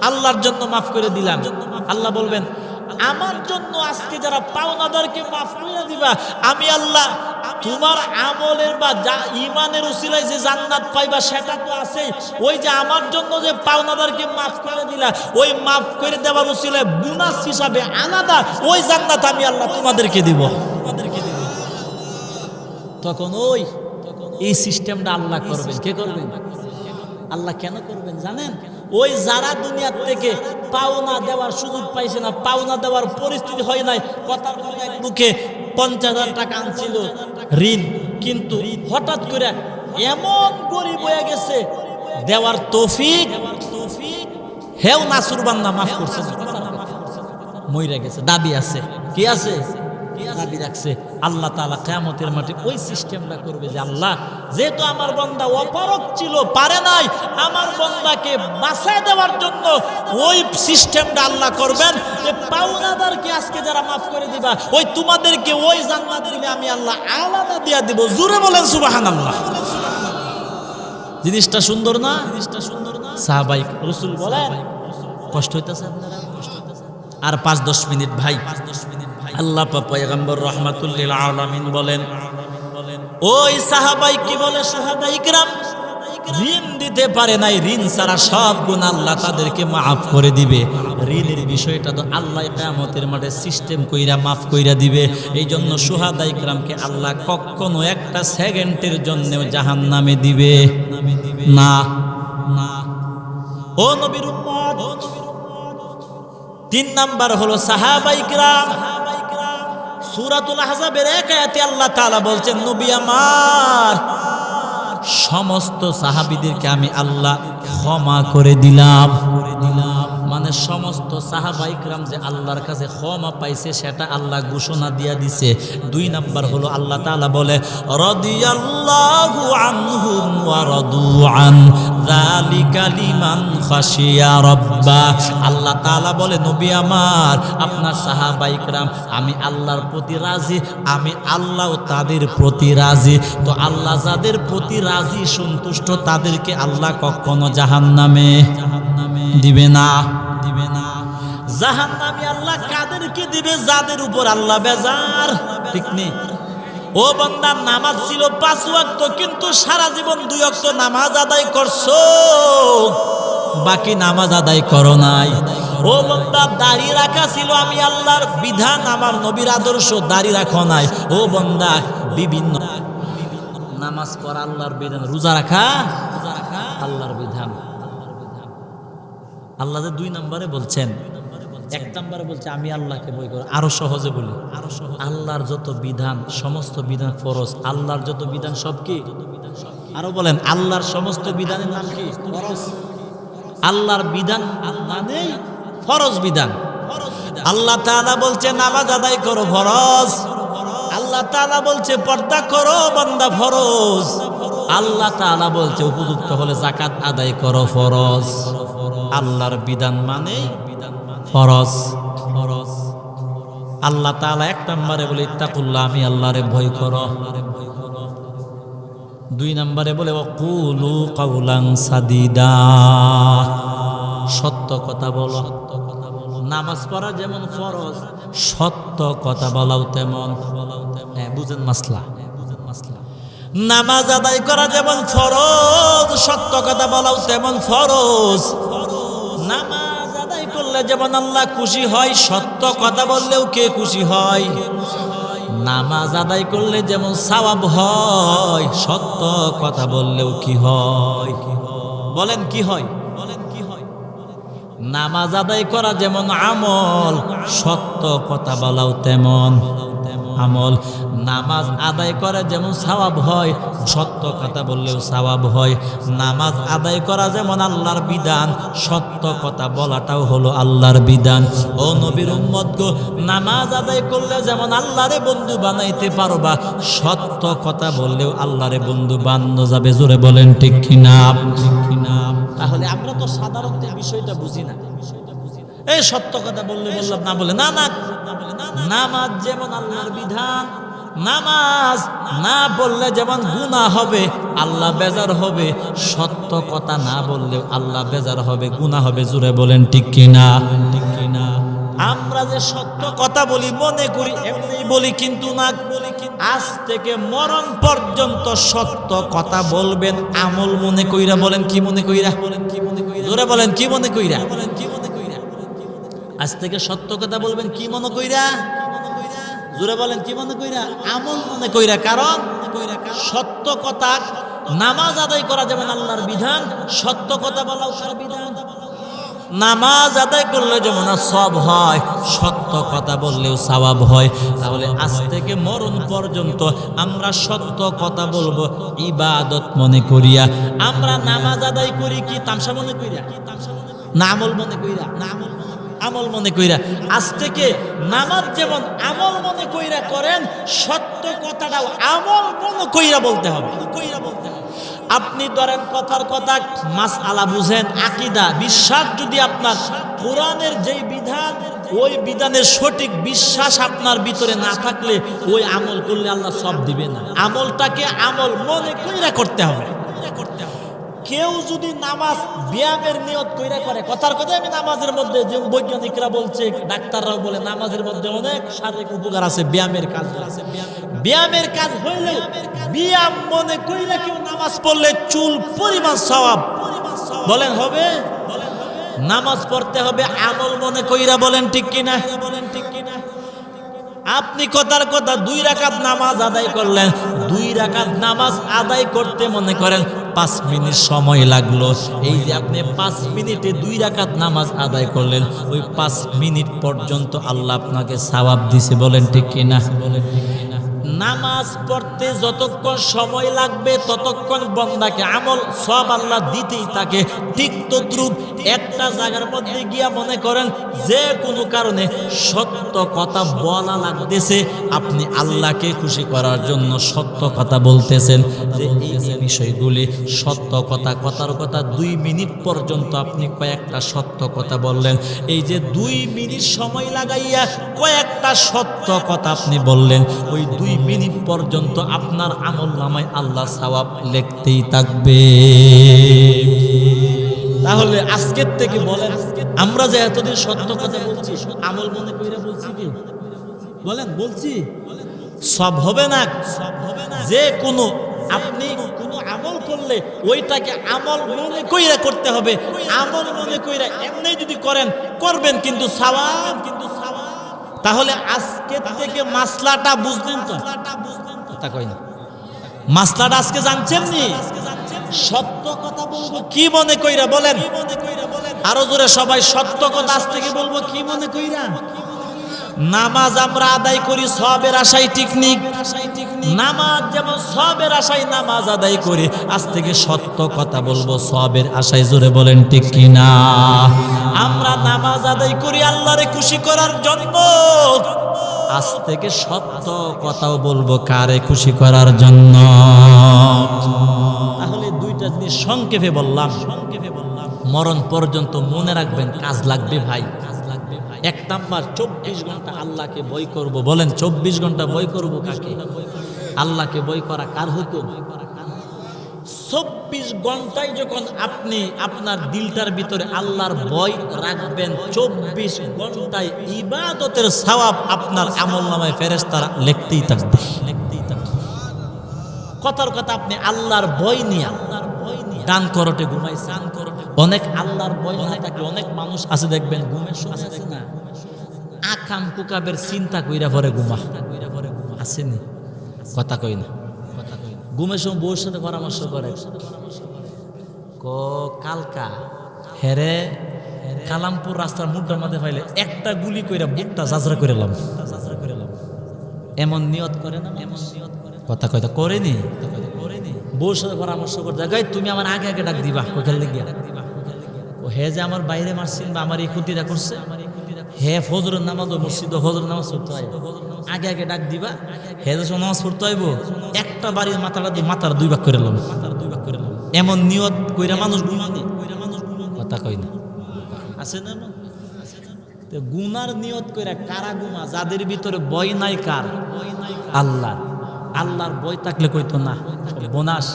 আল্লাহর জন্য মাফ করে দিলাম। আল্লাহ বলবেন আমার জন্য আজকে যারা পাওনাদারকে মাফ করে দিবা, আমি আল্লাহ তোমার আমলের বা ঈমানের উসিলায় যে জান্নাত পাইবা সেটা তো আছে, ওই যে আমার জন্য যে পাওনাদারকে মাফ করে দিলা, ওই মাফ করে দেওয়ার উসিলায় বোনাস হিসাবে আলাদা ওই জান্নাত আমি আল্লাহ তোমাদেরকে দিব। তখন ওই এই সিস্টেমটা আল্লাহ করবেন। কে করবেন? আল্লাহ কেন করবেন জানেন? ওই যারা দুনিয়ার থেকে পাওনা দেওয়ার সুযোগ পাইছে না, পাওনা দেওয়ার পরিস্থিতি হয় নাই, কথার কথা এক মুখে 50,000 টাকা আনছিল ঋণ, কিন্তু হঠাৎ করে এমন গরিব হয়ে গেছে, দেওয়ার তৌফিক হেও নাসুরবান্দা মাফ করছে, মইরা গেছে, দাবি আছে, কি আছে? দাবি রাখছে। আল্লাহ তাআলা কিয়ামতের মাঠে ওই সিস্টেমটা করবে যে আল্লাহ যেহেতু আমার বান্দা অপারগ ছিল, পারে নাই, আমার বান্দাকে বাঁচায় দেওয়ার জন্য ওই সিস্টেমটা আল্লাহ করবেন যে পাওনাদারকে আজকে যারা মাফ করে দিবা, ওই তোমাদেরকে ওই জান্নাত দিলে আমি আল্লাহ আলাদা দিয়া দিব। জোরে বলেন সুবহানাল্লাহ। জিনিসটা সুন্দর না? জিনিসটা সুন্দর না? সাহাবাই রাসূল বলেন কষ্ট হইতাছে আপনারা? আর 5-10 মিনিট ভাই, আল্লাহ পয়গম্বর রাহমাতুল লিল আলামিন বলেন ওই সাহাবাই কি বলে, শুহাদা ইকরাম ঋণ দিতে পারে নাই, ঋণ ছাড়া সব গুনাহ আল্লাহ তাদেরকে মাফ করে দিবে। ঋণের বিষয়টা তো আল্লাহ কিয়ামতের মাঠে সিস্টেম কইরা মাফ কইরা দিবে। এই জন্য শুহাদা ইকরামকে আল্লাহ কখনো একটা সেকেন্ডের জন্য জাহান্নামে দিবে না। ও নবীর উম্মত, 3 নাম্বার হলো সাহাবায়ে কিরাম। সূরাতুল আহজাবের এক আয়াতে আল্লাহ তাআলা বলছেন, নবী আমার সমস্ত সাহাবীদেরকে আমি আল্লাহ ক্ষমা করে দিলাম। মানে সমস্ত সাহাবায়ে কিরাম যে আল্লাহর কাছে ক্ষমা পাইছে সেটা আল্লাহ ঘোষণা দিয়া দিছে। 2 নাম্বার হলো আল্লাহ তাআলা বলে, রাদিয়াল্লাহু আনহুম ওয়া রাদু আন যালিকা লিমান খাশিয়া রাব্বা। আল্লাহ তাআলা বলে, নবী আমার আপনার সাহাবায়ে কিরাম আমি আল্লাহর প্রতি রাজি, আমি আল্লাহও তাদের প্রতি রাজি। তো আল্লাহ যাদের প্রতি রাজি সন্তুষ্ট তাদেরকে আল্লাহ কখনো জাহান্নামে দিবে না। জাহান্নামে আল্লাহ কাদেরকে দিবে? যাদের উপর আল্লাহ বেজার। ঠিক নেই? ও বান্দা, নামাজ ছিল 5 ওয়াক্ত, কিন্তু সারা জীবন 2 ওয়াক্ত নামাজ আদায় করছো, বাকি নামাজ আদায় করো নাই। ও বান্দা, দাড়ি রাখা ছিল আমি আল্লাহর বিধান, আমার নবীর আদর্শ, দাড়ি রাখো নাই। ও বান্দা, বিভিন্ন নামাজ পড়া আল্লাহর বিধান, রোজা রাখা আল্লাহর বিধান। আল্লাহ যে 2 নম্বরে বলছেন, 1 নম্বরে বলছে আমি আল্লাহকে ভয় করি। আরো সহজে বলি, আল্লাহর যত বিধান সমস্ত বিধান ফরজ। আল্লাহর যত বিধান সব কি? আরো বলেন, আল্লাহর সমস্ত বিধানের নাম কি? ফরজ। আল্লাহর বিধান মানে ফরজ বিধান। আল্লাহ তাআলা বলছে নামাজ আদায় করো, ফরজ। আল্লাহ তাআলা বলছে পর্দা করো, বান্দা, ফরজ। আল্লাহ তাআলা বলছে উপযুক্ত হলে যাকাত আদায় করো, ফরজ। আল্লাহর বিধান মানে ফরজ। আল্লাহ তাআলা 1 নম্বরে বলে ইত্তাকুল্লাহ, আমি আল্লাহরে ভয় করো। 2 নম্বরে বলে ওয়াকুলু কাওলান সাদিদা, সত্য কথা বলো। নামাজ পড়া যেমন ফরজ, সত্য কথা বলাও তেমন। হ্যাঁ, বুঝেন মাসলা। নামাজ আদায় করা যেমন ফরজ, সত্য কথা বলাও তেমন ফরজ। নামাজ আদায় করলে যেমন আল্লাহ খুশি হয়, সত্য কথা বললেও কে খুশি হয়? নামাজ আদায় করলে যেমন সওয়াব হয়, সত্য কথা বললেও কি হয়? বলেন কি হয়? নামাজ আদায় করা যেমন আমল, সত্য কথা বলাও তেমন আমল। নামাজ আদায় করে যেমন সওয়াব হয়, সত্য কথা বললেও সওয়াব হয়। নামাজ আদায় করা যেমন আল্লাহর বিধান, সত্য কথা বলাটাও হলো আল্লাহর বিধান। ও নবীর উম্মত গো, নামাজ আদায় করলে যেমন আল্লাহরে বন্ধু বানাইতে পারবা, সত্য কথা বললেও আল্লাহরে বন্ধু বানানো যাবে। জোরে বলেন ঠিক কিনা? তাহলে আমরা তো সাধারণত বিষয়টা বুঝি না। এই সত্য কথা বললে বললাম, না বলে না। নামাজ যেমন আল্লাহর বিধান, নামাজ না বললে যেমন গুনাহ হবে, আল্লাহ বেজার হবে। সত্য কথা না বললেও আল্লাহ বেজার হবে, গুনাহ হবে। জোরে বলেন ঠিক কিনা? আমরা যে সত্য কথা বলি মনে করি এমনি বলি, কিন্তু না। আজ থেকে মরণ পর্যন্ত সত্য কথা বলবেন আমল মনে কইরা। বলেন কি মনে কইরা? জোরে বলেন কি মনে কইরা? আজ থেকে সত্য কথা বলবেন কি মনে কইরা? জোরে বলেন কি মনে কইরা? আমল মনে কইরা। কারণ সত্য কথা, নামাজ আদায় করা যেমন আল্লাহর বিধান, সত্য কথা বলাও তার বিধান। নামাজ আদায় করলে যেমন সওয়াব হয়, সত্য কথা বললেও সওয়াব হয়। তাহলে আজ থেকে মরণ পর্যন্ত আমরা সত্য কথা বলবো ইবাদত মনে করিয়া। আমরা নামাজ আদায় করি কি তামসা মনে কইরা? না আমল মনে কইরা? আমল মনে কইরা। আজ থেকে নামাজ যেমন আমল মনে কইরা করেন, সত্য কথাটাও আমল মনে কইরা বলতে হবে। আপনি ধরেন কথার কথা মাসআলা বুঝেন, আকীদা বিশ্বাস যদি আপনার কোরআনের যেই বিধান, ওই বিধানের সঠিক বিশ্বাস আপনার ভিতরে না থাকলে ওই আমল করলে আল্লাহ সব দিবে না। আমলটাকে আমল মনে কইরা করতে হবে। কেউ যদি নামাজ ব্যায়ামের নিয়ত কইরা করে, কথার কথা আমি নামাজের মধ্যে, যে বৈজ্ঞানিকরা বলছে, ডাক্তাররাও বলে নামাজের মধ্যে অনেক শারীরিক উপকার আছে, ব্যায়ামের কাজ আছে। ব্যায়ামের কাজ হইলে বিয়াম মনে কইরা কেউ নামাজ পড়লে চুল পরিমাণ সওয়াব, বলেন হবে? নামাজ পড়তে হবে আমল মনে কইরা, বলেন ঠিক কিনা? আপনি কথার কথা 2 রাকাত নামাজ আদায় করলেন, 2 রাকাত নামাজ আদায় করতে মনে করেন 5 মিনিট সময় লাগলো। এই যে আপনি 5 মিনিটে 2 রাকাত নামাজ আদায় করলেন, ওই 5 মিনিট পর্যন্ত আল্লাহ আপনাকে সওয়াব দিছে, বলেন ঠিক কিনা? নামাজ পড়তে যতক্ষণ সময় লাগবে ততক্ষণ বান্দাকে আমল সব আল্লাহ দিতেই থাকে। ঠিক তদ্রুপ একটা জায়গার মধ্যে গিয়া মনে করেন যে কোনো কারণে সত্য কথা বলা লাগতেছে, আপনি আল্লাহকে খুশি করার জন্য সত্য কথা বলতেছেন, যে এই বিষয়গুলি সত্য কথা, কথার কথা 2 মিনিট পর্যন্ত আপনি কয়েকটা সত্য কথা বললেন। এই যে 2 মিনিট সময় লাগাইয়া কয়েকটা সত্য কথা আপনি বললেন, ওই 2 মিনিট পর্যন্ত আপনার আমলনামায় আল্লাহ সওয়াব লিখতেই থাকবে। তাহলে আজকের থেকে বলেন, আমরা যে এতদিন সত্য কথা বলছি আমল মনে কইরা বলছি কি? বলেন বলছি? সব হবে না। যে কোনো আপনি কোনো আমল করলে ওইটাকে আমল মনে কইরা করতে হবে। আমল মনে কইরা এমনি যদি করবেন কিন্তু সওয়াব। তাহলে আজকে থেকে মাসলাটা বুঝলেন তো? কথা কই না, মাসলাটা আজকে জানছেন নি? সত্য কথা বলবো কি মনে কইরা, বলেন আরো জোরে সবাই, সত্য কথা আজ থেকে বলবো কি মনে কইরা। নামাজ আমরা আদায় করি সওয়াবের আশায়, টেকনিক নামাজ যেমন সওয়াবের আশায় নামাজ আদায় করি, আজ থেকে সত্য কথা বলবো সওয়াবের আশায়, জোরে বলেন ঠিক কিনা? আমরা নামাজ আদায় করি আল্লাহরে খুশি করার জন্য, আজ থেকে সত্য কথাও বলবো কারে খুশি করার জন্য। তাহলে 2টা জিনিস সংক্ষেপে বললাম, মরণ পর্যন্ত মনে রাখবেন, কাজ লাগবে ভাই। 1 নাম্বার 24 ঘন্টা আল্লাহকে ভয় করব, বলেন 24 ঘন্টা ভয় করব কাকে? আল্লাহকে ভয় করা কার হুকুম? 24 ঘন্টায় যখন আপনি আপনার দিলটার ভিতরে আল্লাহর ভয় রাখবেন, 24 ঘন্টায় ইবাদতের সওয়াব আপনার আমলনামায় ফেরেশতারা লিখতেই থাকবে। কথার কথা আপনি আল্লাহর ভয় নিয়ে ডান করটে ঘুমাইছেন। অনেক আল্লাহর ভয় না থাকে, অনেক মানুষ আছে দেখবেন ঘুমের সময় আছে না, আকাম কুকাবের চিন্তা কইরা পরে ঘুমা আসেনি। কথা কই না, ঘুমের সময় বউর সাথে পরামর্শ করে, কালকা হেরে কালামপুর রাস্তার মুড্ডার মধ্যে পাইলে একটা গুলি কইরা বুকটা জাজরা করে এলাম, এমন নিয়ত করে না? কথা কয়টা করেনি। বউর সাথে পরামর্শ করতে গাই, তুমি আমার আগে আগে ডাক দিবা, কোথাল দিকে ও হে যে আমার বাইরে মারছেন বা আমার এই ক্ষতিটা করছে, হে ফজরের নামাজ মসজিদ ফজরের নামাজ পড়তে হয়, আগে আগে ডাক দিবা। হে যে নামাজ পড়তে হইব, একটা বাড়ির মাথাটা দিয়ে মাথার 2 ভাগ করে এলাম, এমন নিয়ত কইরা মানুষ ঘুমানি। কথা কই না, আছে না? গুনার নিয়ত কইরা কারা গুমা? যাদের ভিতরে ভয় নাই। কার? আল্লাহ। আল্লাহর ভয় থাকলে কইতো না বোনাস,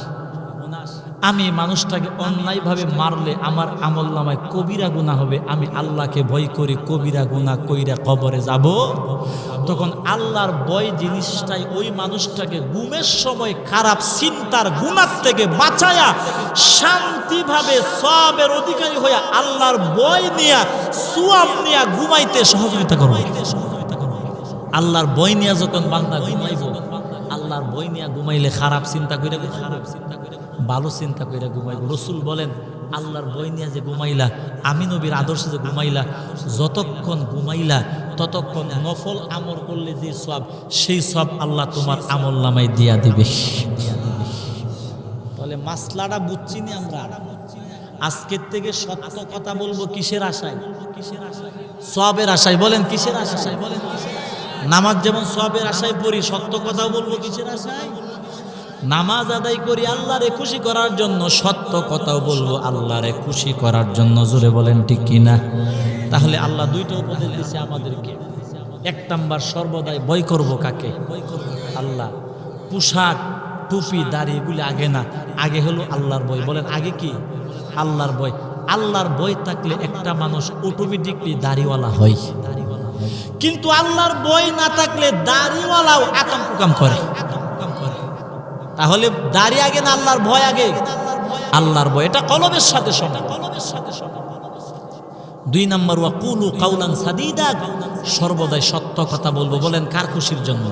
আমি মানুষটাকে অন্যায়ভাবে মারলে আমার আমলনামায় কবিরা গুনাহ হবে, আমি আল্লাহকে ভয় করি, কবিরা গুনাহ কইরা কবরে যাব। তখন আল্লাহর ভয় জিনিসটাই ওই মানুষটাকে ঘুমের সময় খারাপ চিন্তার গুনাহ থেকে বাঁচায়া শান্তিভাবে সওয়াবের অধিকারী হইয়া আল্লাহর ভয় নিয়া সওয়াব নিয়া ঘুমাইতে সহযোগিতা করবে। আল্লাহর ভয় নিয়া যখন বান্দা ঘুমাইব, আল্লাহর ভয় নিয়া ঘুমাইলে খারাপ চিন্তা কইরা ভালো চিন্তা কইরা ঘুমাইব। রাসূল বলেন, আল্লাহর ভয় নিয়া যে ঘুমাইলা, আমি নবীর আদর্শে যে ঘুমাইলা, যতক্ষণ ঘুমাইলা ততক্ষণ নফল আমল করলে যে সওয়াব, সেই সওয়াব আল্লাহ তোমার আমলনামায় দিয়া দিবে। তাহলে মাসলাটা বুঝছি না আমরা? আজকের থেকে সত্য কথা বলবো কিসের আশায়? সওয়াবের আশায়। বলেন কিসের আশায়? বলেন নামাজ যেমন সওয়াবের আশায় পড়ি, সত্য কথাও বলবো কিসের আশায়? নামাজ আদায় করি আল্লাহরে খুশি করার জন্য, সত্য কথাও বলবো আল্লাহরে খুশি করার জন্য, জোরে বলেন ঠিক কিনা? তাহলে আল্লাহ 2টা উপদেশ দিয়েছে আমাদেরকে। 1 নাম্বার সর্বদাই ভয় করব কাকে? আল্লাহ। পোশাক টুপি দাড়ি এগুলি আগে না, আগে হলো আল্লাহর ভয়। বলেন আগে কি? আল্লাহর ভয়। আল্লাহর ভয় থাকলে একটা মানুষ অটোমেটিকলি দাড়িওয়ালা হয়, কিন্তু আল্লাহর ভয় না থাকলে দাড়িওয়ালাও আকাম কুকাম করে। তাহলে দাড়ি আগে না আল্লাহর ভয় আগে? আল্লাহর ভয়, এটা কলবের সাথে সমান। 2 নম্বর ওয়াকুলু কাউলান সাদীদা, সর্বদাই সত্য কথা বলবো। বলেন কার খুশির জন্য?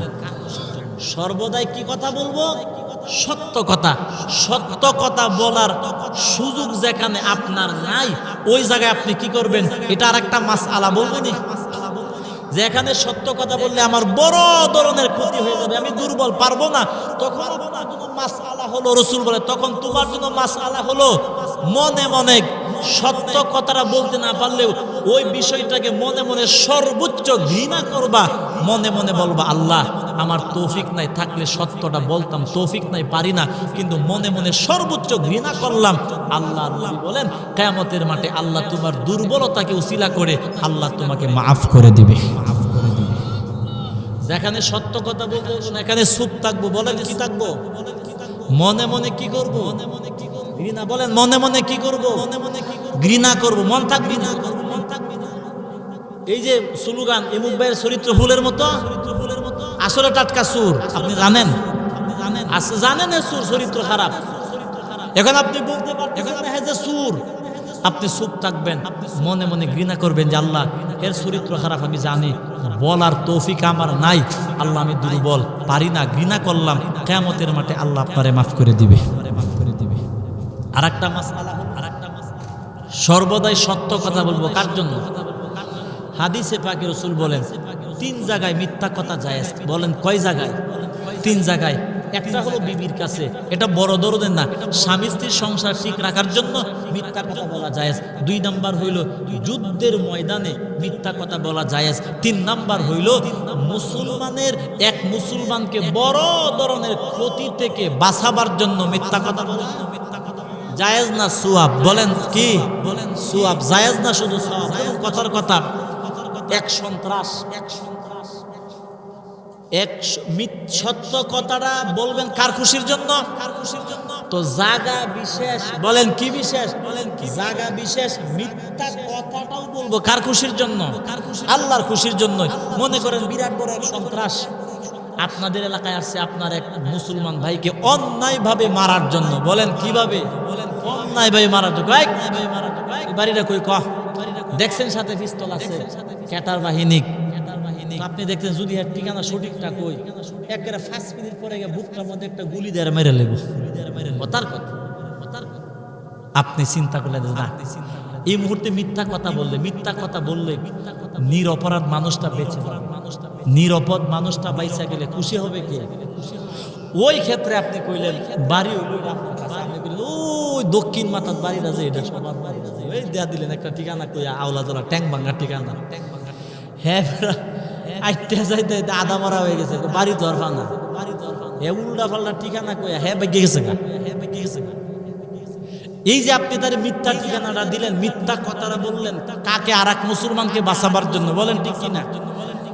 সর্বদাই কি কথা বলবো? সত্য কথা। সত্য কথা বলার সুযোগ যেখানে আপনার নাই, ওই জায়গায় আপনি কি করবেন? এটা আর একটা মাসআলা বলবো নি, যেখানে সত্য কথা বললে আমার বড় ধরনের ক্ষতি হয়ে যাবে, আমি দুর্বল, পারবো না, তখন আপনার জন্য মাসআলা হলো, রাসূল বলে তখন তোমার জন্য মাসআলা হলো মনে মনে সত্য কথাটা বলতে না পারলেও ওই বিষয়টাকে মনে মনে সর্বোচ্চ ঘৃণা করবা, মনে মনে বলবা আল্লাহ আমার তৌফিক নাই, থাকলে সত্যটা বলতাম, তৌফিক নাই, পারি না, কিন্তু মনে মনে সর্বোচ্চ ঘৃণা করলাম। আল্লাহ নবী বলেন কিয়ামতের মাঠে আল্লাহ তোমার দুর্বলতাকে উসিলা করে আল্লাহ তোমাকে মাফ করে দিবে। যেখানে সত্য কথা বলবো এখানে চুপ থাকবো। বলেন কি থাকবো? মনে মনে কি করব? ঘৃণা। বলেন মনে মনে কি করব? ঘৃণা করব। মন থাকবি না। এই যে স্লোগান ইমুক ভাইয়ের চরিত্র ফুলের মতো, আসলে টাটকা সুর। আপনি জানেন, জানেন সুর চরিত্র খারাপ, এখন আপনি বলতে পারতেছেন না হ্যাঁ যে সুর, আপনি চুপ থাকবেন, মনে মনে ঘৃণা করবেন যে আল্লাহ এর চরিত্র খারাপ, আমি জানি, বলার তৌফিক আমার নাই, আল্লাহ আমি দুর্বল, পারি না, ঘৃণা করলাম, কিয়ামতের মাঠে আল্লাহ আপনারে মাফ করে দিবে। আরেকটা মাসআলা, সর্বদাই সত্য কথা বলবো। কার জন্য? হাদিসে পাকে রাসূল বলেন 3 জায়গায় মিথ্যা কথা জায়েজ। বলেন কয় জায়গায়? 3 জায়গায়। একটা হলো বিবির কাছে, এটা বড় ধরনের না, স্বামী স্ত্রীর সংসার ঠিক রাখার জন্য মিথ্যা কথা বলা জায়েজ। 2 নাম্বার হইল যুদ্ধের ময়দানে মিথ্যা কথা বলা জায়েজ। 3 নাম্বার হইল মুসলমানের এক মুসলমানকে বড় ধরনের ক্ষতি থেকে বাঁচাবার জন্য মিথ্যা কথা বলা জায়েজ না সুয়াব? বলেন কি? বলেন সুয়াব, জায়েজ না শুধু সুয়াব? কথার কথা, এক সন্ত্রাস, সত্য কথাটা বলবেন কার খুশির জন্য? তো জায়গা বিশেষ, বলেন কি বিশেষ? বলেন জায়গা বিশেষ মিথ্যা কথাটাও বলবো কার খুশির জন্য? আল্লাহর খুশির জন্য। মনে করেন বিরাট বড় এক সন্ত্রাস আপনাদের এলাকায় আসছে আপনার এক মুসলমান ভাইকে অন্যায়ভাবে মারার জন্য। বলেন কিভাবে? বলেন অন্যায়ভাবে মারার জন্য। বাড়িটা কই কহ দেখছেন, সাথে পিস্তল আছে, ক্যাটার বাহিনী। আপনি দেখছেন যদি এর ঠিকানা সঠিকটা কই, একবারে 5 মিনিট পরে বুকটার মধ্যে একটা গুলি দিয়ে মেরে লেব। কথার কথা আপনি চিন্তা করলে না, এই মুহূর্তে মিথ্যা কথা বললে নিরপরাধ মানুষটা বেঁচে যাবে। নিরপরাধ মানুষটা বাইচা গেলে খুশি হবে কে? ওই ক্ষেত্রে আপনি কইলেন বাড়ি হইল ওই দক্ষিণ মাথার বাড়িটা যে এটা সবার বাড়ি এই দেয়া দিলেন একটা ঠিকানা কইয়া, আওলাদোলা ট্যাঙ্ক ভাঙ্গার ঠিকানা। হ্যাঁ আইতে যাইতে আদা মারা হয়ে গেছে, বাড়ি ধরবা না, হ্যাঁ উল্টা পাল্টা ঠিকানা কইয়া হ্যাঁ বেগে গেছে গা। এই যে আপনি তার মিথ্যা ঠিকানাটা দিলেন, মিথ্যা কথাটা বললেন কাকে? আর এক মুসলমানকে বাঁচাবার জন্য। বলেন ঠিক কিনা?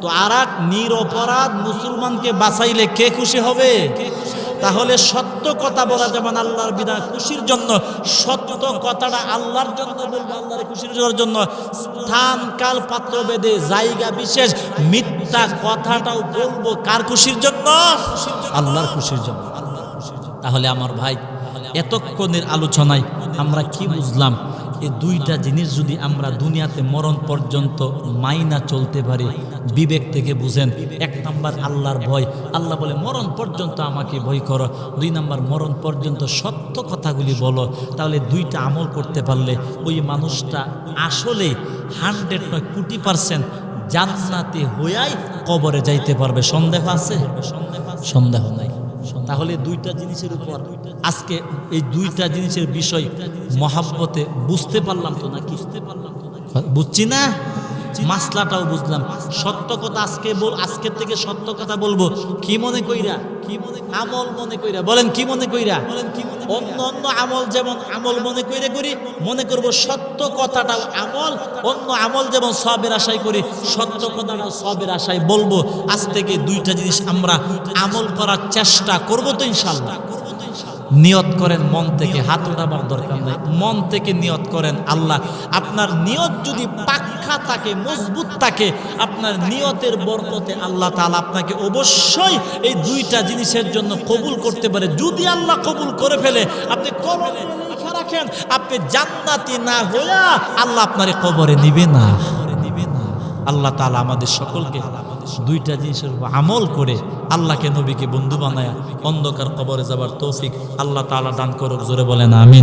তো আর এক নিরপরাধ মুসলমানকে বাঁচাইলে কে খুশি হবে? তাহলে সত্য কথা বলা যেমন আল্লাহর বিধান খুশির জন্য, সত্য কথাটা আল্লাহর জন্য বলবো, আল্লাহর খুশির জন্য। স্থান কাল পাত্র ভেদে জায়গা বিশেষ মিথ্যা কথাটাও বলবো কার খুশির জন্য? আল্লাহর খুশির জন্য। তাহলে আমার ভাই, এতক্ষণের আলোচনায় আমরা কি বুঝলাম? এই 2টা জিনিস যদি আমরা দুনিয়াতে মরণ পর্যন্ত মাইনা চলতে পারি, বিবেক থেকে বুঝেন। 1 নাম্বার আল্লাহর ভয়। আল্লাহ বলে মরণ পর্যন্ত আমাকে ভয় করো। 2 নাম্বার মরণ পর্যন্ত সত্য কথাগুলি বলো। তাহলে 2টা আমল করতে পারলে ওই মানুষটা আসলে 100 নয় কোটি% জান্নাতে হইয়াই কবরে যাইতে পারবে। সন্দেহ আছে? সন্দেহ নাই। তাহলে 2টা জিনিসের উপর আজকে এই 2টা জিনিসের বিষয় মহাব্বতে বুঝতে পারলাম তো নাকি? বুঝছি না, মাসলাটাও বুঝলাম। সত্য কথা আজকে থেকে সত্য কথা বলবো কি মনে কইরা? আমল মনে কইরা। বলেন কি মনে কইরা? অন্য আমল যেমন আমল মনে কইরা করি, মনে করব সত্য কথাটাও আমল। অন্য আমল যেমন সওয়াবের আশায় করি, সত্য কথাটাও সওয়াবের আশায় বলবো। আজ থেকে 2টা জিনিস আমরা আমল করার চেষ্টা করব তো ইনশাআল্লাহ। নিয়ত করেন মন থেকে, হাত উঠাবার দরকার নেই, মন থেকে নিয়ত করেন। আল্লাহ আপনার নিয়ত যদি পাক্কা থাকে, মজবুত থাকে, আপনার নিয়তের বরকতে আল্লাহ তাআলা আপনাকে অবশ্যই এই দুইটা জিনিসের জন্য কবুল করতে পারে। যদি আল্লাহ কবুল করে ফেলে, আপনি কবরে লেখা রাখেন, আপনি জান্নাতি না হইয়া আল্লাহ আপনার কবরে নিবে না। আল্লাহ তাআলা আমাদের সকলকে দুইটা জিনিসের উপর আমল করে আল্লাহকে নবীকে বন্ধু বানায়া অন্ধকার কবরে যাবার তৌফিক আল্লাহ তাআলা দান করুক। জোরে বলেন আমিন।